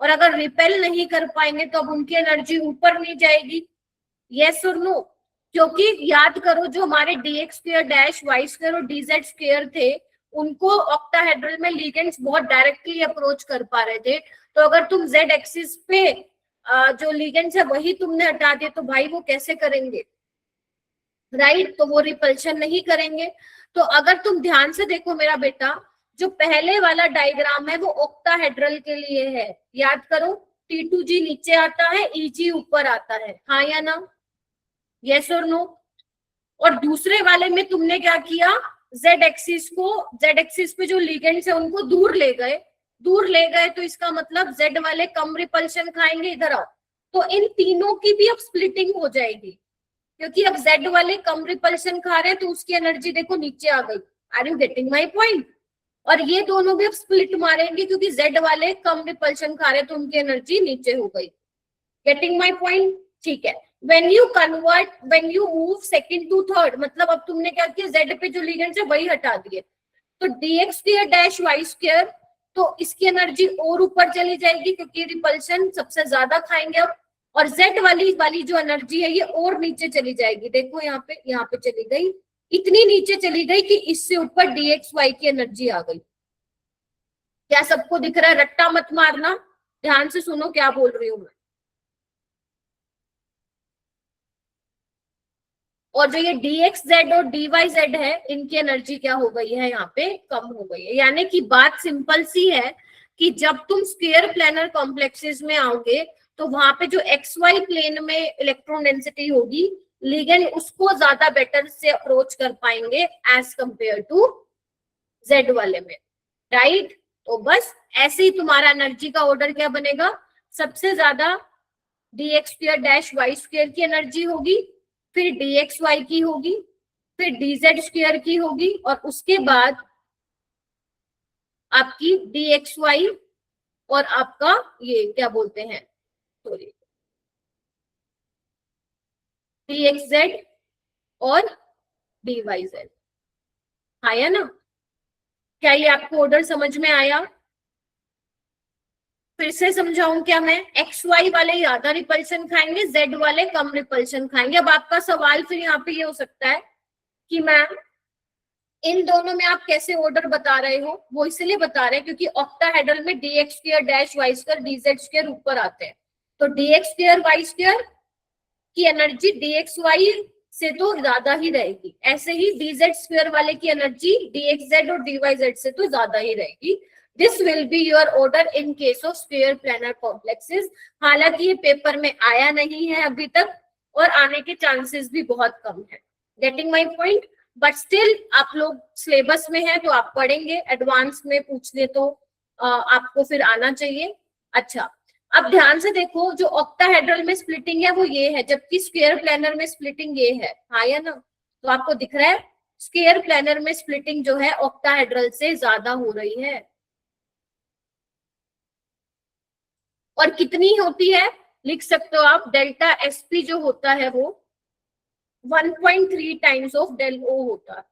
और अगर रिपेल नहीं कर पाएंगे तो अब उनकी एनर्जी ऊपर नहीं जाएगी, यस और नो? क्योंकि याद करो जो हमारे dx square dash y square और dz स्क्वायर थे, उनको ऑक्टाहेड्रल में लिगेंड्स बहुत डायरेक्टली अप्रोच कर पा रहे थे। तो अगर तुम z एक्सिस पे जो लिगेंड्स है वही तुमने हटा दिए तो भाई वो कैसे करेंगे, राइट? तो वो रिपल्शन नहीं करेंगे। तो अगर तुम ध्यान से देखो मेरा बेटा, जो पहले वाला डायग्राम है वो ऑक्टाहेड्रल के लिए है, याद करो T2G नीचे आता है, EG ऊपर आता है, हाँ या ना, यस और नो? और दूसरे वाले में तुमने क्या किया, z एक्सिस पे जो लिगेंड्स है उनको दूर ले गए तो इसका मतलब z वाले कम रिपल्शन खाएंगे, इधर आओ। तो इन तीनों की भी अब स्प्लिटिंग हो जाएगी, क्योंकि अब z वाले कम रिपल्शन खा रहे हैं तो उसकी एनर्जी देखो नीचे आ गई। Are you getting my point? और ये दोनों भी अब स्प्लिट मारेंगे क्योंकि z वाले कम रिपल्शन खा रहे हैं तो उनकी एनर्जी नीचे हो गई। Getting my point? ठीक है। When you move second to third, मतलब अब तुमने क्या किया, z पे जो लिगेंड्स है वही हटा दिए, तो dx square dash y square, तो इसकी एनर्जी और ऊपर चली जाएगी क्योंकि रिपल्शन सबसे ज्यादा खाएंगे अब, और z वाली जो एनर्जी है ये और नीचे चली जाएगी। देखो यहाँ पे चली गई, इतनी नीचे चली गई कि इससे ऊपर dxy की एनर्जी आ गई। क्या सबको दिख रहा है? रट्टा मत मारना, ध्यान से सुनो क्या बोल रही हूँ मैं। और जो ये dxz और dyz है, इनकी एनर्जी क्या हो गई है, यहाँ पे कम हो गई है। यानी कि बात सिंपल सी है कि जब तुम स्क्वायर प्लैनर कॉम्प्लेक्सेस में आओगे तो वहां पे जो xy प्लेन में इलेक्ट्रॉन डेंसिटी होगी, लिगेंड उसको ज्यादा बेटर से अप्रोच कर पाएंगे एज कंपेयर टू z वाले में, राइट? तो बस ऐसे ही तुम्हारा एनर्जी का ऑर्डर क्या बनेगा, सबसे ज्यादा dx square dash y square की एनर्जी होगी, फिर dxy की होगी, फिर dz स्क्वायर की होगी, और उसके बाद आपकी dxy और आपका ये क्या बोलते हैं, सॉरी, dxz और dyz। आया ना? क्या ये आपको ऑर्डर समझ में आया? फिर से समझाऊं क्या मैं? xy वाले ज्यादा रिपल्शन खाएंगे, z वाले कम रिपल्शन खाएंगे। अब आपका सवाल फिर यहाँ पे ये हो सकता है कि मैम इन दोनों में आप कैसे ऑर्डर बता रहे हो? वो इसलिए बता रहे हैं क्योंकि ऑक्टाहेड्रल में dx square dash y square dz square ऊपर आते हैं, तो dx स्क्वायर y स्क्वायर की एनर्जी dxy से तो ज्यादा ही रहेगी, ऐसे ही dz स्क्वायर वाले की एनर्जी dxz और dyz से तो ज्यादा ही रहेगी। This will be your order in case of square planar complexes. हालांकि ये पेपर में आया नहीं है अभी तक और आने के चांसेस भी बहुत कम है। Getting my point? But still आप लोग सिलेबस में है तो आप पढ़ेंगे, एडवांस में पूछ ले तो आपको फिर आना चाहिए। अच्छा, अब ध्यान से देखो, जो ऑक्टाहेड्रल में स्प्लिटिंग है वो ये है, जबकि स्क्वायर प्लैनर में स्प्लिटिंग ये है, हाँ या ना? तो आपको दिख रहा है स्क्वायर प्लैनर में स्प्लिटिंग जो है ऑक्टाहेड्रल से ज्यादा हो रही है। और कितनी होती है लिख सकते हो आप, डेल्टा एसपी जो होता है वो 1.3 टाइम्स ऑफ डेल ओ होता है।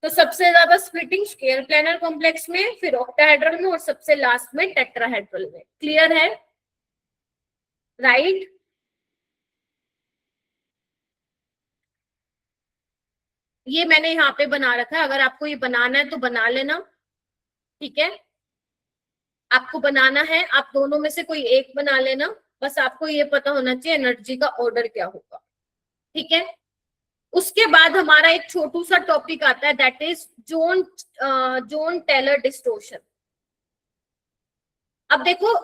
तो सबसे ज्यादा स्प्लिटिंग स्क्वायर प्लैनर कॉम्प्लेक्स में, फिर ऑक्टाहेड्रल में, और सबसे लास्ट में टेट्राहेड्रल में। क्लियर है? राइट? ये मैंने यहाँ पे बना रखा है, अगर आपको ये बनाना है तो बना लेना, ठीक है? आपको बनाना है, आप दोनों में से कोई एक बना लेना, बस आपको ये पता होना चाहिए एनर्जी का ऑर्डर क्या होगा, ठीक है? उसके बाद हमारा एक छोटू सा टॉपिक आता है, that is Jahn Teller distortion. अब देखो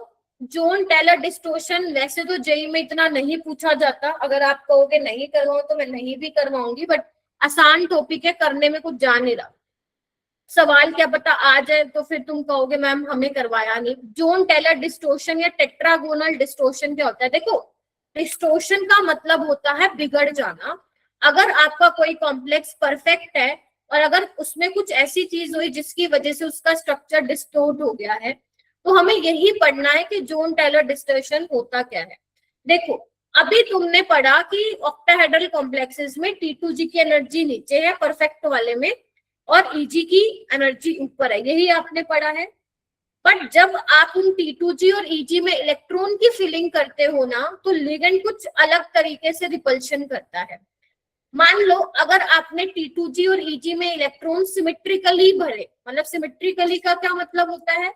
जोन टेलर डिस्टोर्शन वैसे तो जेई में इतना नहीं पूछा जाता, अगर आप कहोगे नहीं करवाओ तो मैं नहीं भी करवाऊंगी, बट आसान टॉपिक है, करने में कुछ जा नहीं रहा। सवाल क्या पता आ जाए तो फिर तुम कहोगे मैम हमें करवाया नहीं। जोन टेलर डिस्टोर्शन या टेट्रागोनल डिस्टोर्शन क्या होता है? देखो डिस्टोर्शन का मतलब होता है बिगड़ जाना। अगर आपका कोई कॉम्प्लेक्स परफेक्ट है और अगर उसमें कुछ ऐसी चीज हुई जिसकी वजह से उसका स्ट्रक्चर डिस्टोर्ट हो गया है, तो हमें यही पढ़ना है कि जोन टेलर डिस्टोर्शन होता क्या है। देखो अभी तुमने पढ़ा कि ऑक्टाहेड्रल कॉम्प्लेक्सेस में T2G की एनर्जी नीचे है परफेक्ट वाले में और EG की एनर्जी ऊपर है, यही आपने पढ़ा है। बट जब आप उन T2G और EG में इलेक्ट्रॉन की फिलिंग करते हो ना, तो लिगेंड कुछ अलग तरीके से रिपल्शन करता है। मान लो अगर आपने T2G और EG में इलेक्ट्रॉन सिमेट्रिकली भरे, मतलब सिमेट्रिकली का क्या मतलब होता है,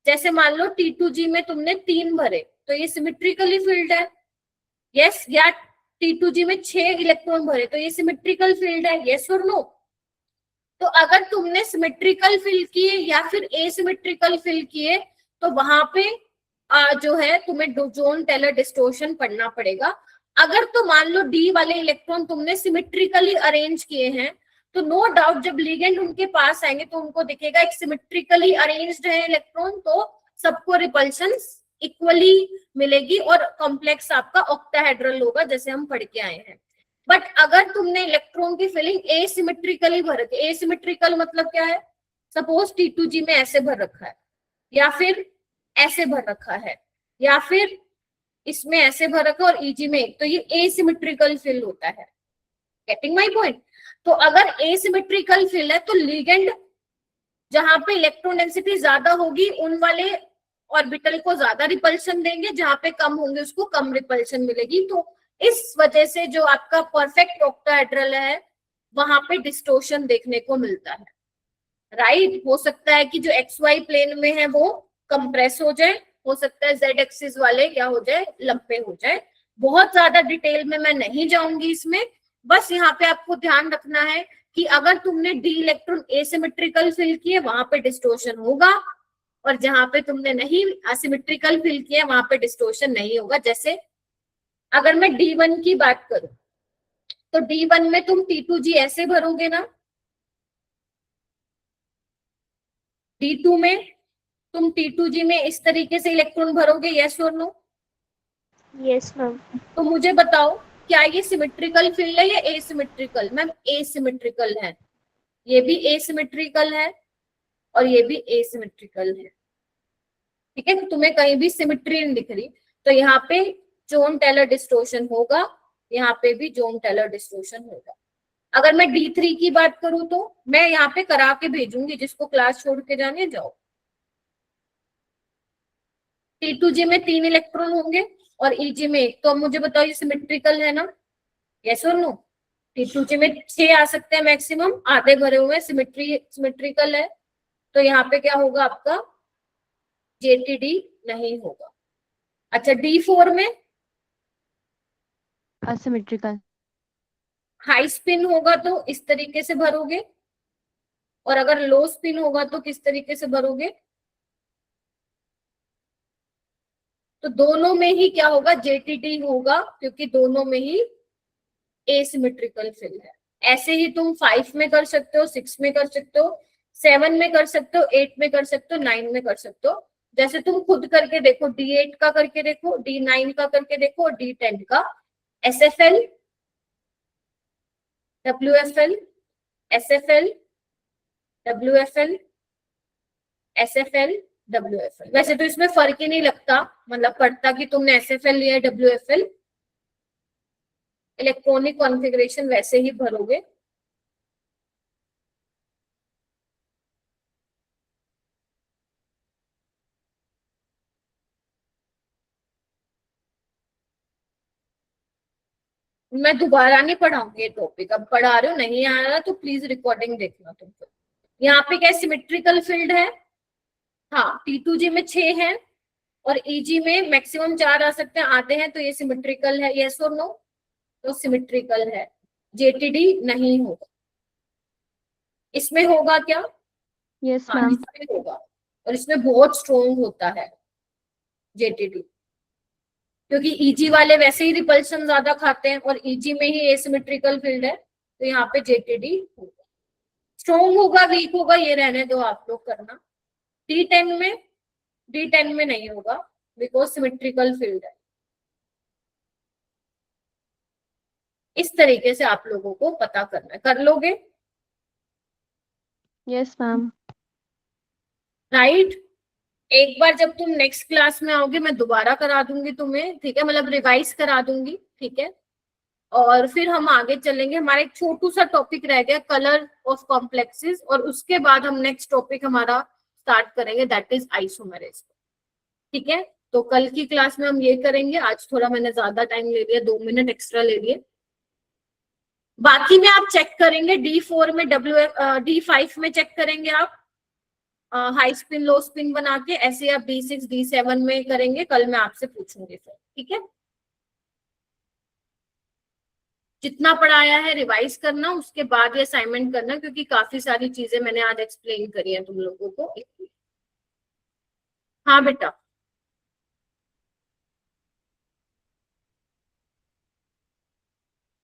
जैसे मान लो T2G में तुमने 3 भरे तो ये सिमेट्रिकली फिल्ड है, यस, या T2G में 6 इलेक्ट्रॉन भरे तो ये सिमेट्रिकल फील्ड है, यस और नो। तो अगर तुमने सिमेट्रिकल फिल किए या फिर एसिमेट्रिकल फिल किए तो वहां पे जो है तुम्हें जोन टेलर डिस्टोर्शन पढ़ना पड़ेगा। अगर तो मान लो डी वाले इलेक्ट्रॉन तुमने सिमेट्रिकली अरेंज किए हैं तो नो डाउट जब लिगेंड उनके पास आएंगे तो उनको दिखेगा एक सिमेट्रिकली अरेंज्ड है इलेक्ट्रॉन, तो सबको रिपल्शन इक्वली मिलेगी और कॉम्प्लेक्स आपका ऑक्टाहेड्रल होगा जैसे हम पढ़ के आए हैं। बट अगर तुमने इलेक्ट्रॉन की फिलिंग एसिमेट्रिकली भर रखी, एसिमेट्रिकल मतलब क्या है, सपोज T2G में ऐसे भर रखा है या फिर ऐसे भर रखा है या फिर इसमें ऐसे भर रखा और EG में एक, तो ये एसिमेट्रिकल फिल होता है। Getting my point? तो अगर एसिमेट्रिकल फिल है तो लिगेंड जहां पे इलेक्ट्रॉन डेंसिटी ज्यादा होगी उन वाले ऑर्बिटल को ज्यादा रिपल्शन देंगे, जहां पे कम होंगे उसको कम रिपल्शन मिलेगी। तो इस वजह से जो आपका परफेक्ट ऑक्टाहेड्रल है वहां पे डिस्टोर्शन देखने को मिलता है, राइट। हो सकता है कि जो XY प्लेन में है वो कंप्रेस हो जाए, हो सकता है Z एक्सिस वाले क्या हो जाए, लंबे हो जाए। बहुत ज्यादा डिटेल में मैं नहीं जाऊंगी इसमें, बस यहाँ पे आपको ध्यान रखना है कि अगर तुमने डी इलेक्ट्रॉन एसिमेट्रिकल फिल किए वहां पे डिस्टोर्शन होगा और जहां पे तुमने नहीं असिमेट्रिकल फिल किया वहां पे डिस्टोर्शन नहीं होगा। जैसे अगर मैं D1 की बात करूं तो D1 में तुम T2G ऐसे भरोगे ना, D2 में तुम T2G में इस तरीके से इलेक्ट्रॉन भरोगे, यस और नो? Yes ma'am. तो मुझे बताओ क्या ये सिमेट्रिकल फील्ड है या एसिमेट्रिकल? मैम एसिमेट्रिकल है, ये भी एसिमेट्रिकल है और ये भी एसिमेट्रिकल है, ठीक है। तुम्हें कहीं भी सिमेट्री नहीं दिख रही, तो यहाँ पे जोन टेलर डिस्टोर्शन होगा, यहाँ पे भी जोन टेलर डिस्टोर्शन होगा। अगर मैं D3 की बात करूं तो मैं यहाँ पे करा के भेजूंगी, जिसको क्लास छोड़ के जाने जाओ। T2G में 3 इलेक्ट्रॉन होंगे और EG में 1, तो अब मुझे बताओ ये सिमेट्रिकल है ना, यस और नो? T2G में 6 आ सकते हैं मैक्सिमम, आधे भरे हुए सिमेट्रिकल है, तो यहाँ पे क्या होगा आपका JTD नहीं होगा। अच्छा D4 में असिमेट्रिकल। हाई स्पिन होगा तो इस तरीके से भरोगे और अगर लो स्पिन होगा तो किस तरीके से भरोगे? तो दोनों में ही क्या होगा, JTD होगा, क्योंकि दोनों में ही एसिमेट्रिकल फिल है। ऐसे ही तुम 5 में कर सकते हो, 6 में कर सकते हो, 7 में कर सकते हो, 8 में कर सकते हो, 9 में कर सकते हो। जैसे तुम खुद करके देखो, D8 का करके देखो, D9 का करके देखो और D10 का। SFL, WFL, SFL, WFL, SFL, WFL। वैसे तो इसमें फर्क ही नहीं लगता, मतलब पड़ता कि तुमने SFL लिया है WFL, इलेक्ट्रॉनिक कॉन्फ़िगरेशन वैसे ही भरोगे। मैं दोबारा नहीं पढ़ाऊंगी ये टॉपिक, अब पढ़ा रहे हो, नहीं आ रहा तो प्लीज रिकॉर्डिंग देखना तुमको। यहाँ पे क्या सिमेट्रिकल फील्ड है, हाँ T2G में 6 है और EG में मैक्सिमम 4 आ सकते हैं, आते हैं, तो ये सिमेट्रिकल है, यस और नो? तो सिमेट्रिकल है, JTD नहीं होगा। इसमें होगा क्या? यस हाँ मैम। इसमें होगा, और इसमें बहुत स्ट्रोंग होता है जेटीडी, क्योंकि ईजी वाले वैसे ही रिपल्शन ज्यादा खाते हैं और ईजी में ही एसिमेट्रिकल फील्ड है, तो यहाँ पे जेटीडी होगा। स्ट्रोंग होगा वीक होगा ये रहने दो आप लोग करना। D10 में नहीं होगा बिकॉज सिमेट्रिकल फील्ड है। इस तरीके से आप लोगों को पता करना है, कर लोगे? Yes ma'am. राइट। एक बार जब तुम नेक्स्ट क्लास में आओगे मैं दोबारा करा दूंगी तुम्हें, ठीक है, मतलब रिवाइज करा दूंगी, ठीक है। और फिर हम आगे चलेंगे। हमारा एक छोटू सा टॉपिक रह गया कलर ऑफ कॉम्प्लेक्सेस, और उसके बाद हम नेक्स्ट टॉपिक हमारा स्टार्ट करेंगे दैट इज आइसोमेरिज्म, ठीक है। तो कल की क्लास में हम ये करेंगे। आज थोड़ा मैंने ज्यादा टाइम ले लिया, 2 मिनट एक्स्ट्रा ले लिए। बाकी में आप चेक करेंगे D4 में D5 में चेक करेंगे आप हाई स्पिन लो स्पिन बना के, ऐसे आप D6 D7 में करेंगे। कल मैं आपसे पूछूंगी फिर, ठीक है। जितना पढ़ाया है रिवाइज करना, उसके बाद ये असाइनमेंट करना, क्योंकि काफी सारी चीजें मैंने आज एक्सप्लेन करी है तुम लोगों को। हाँ बेटा।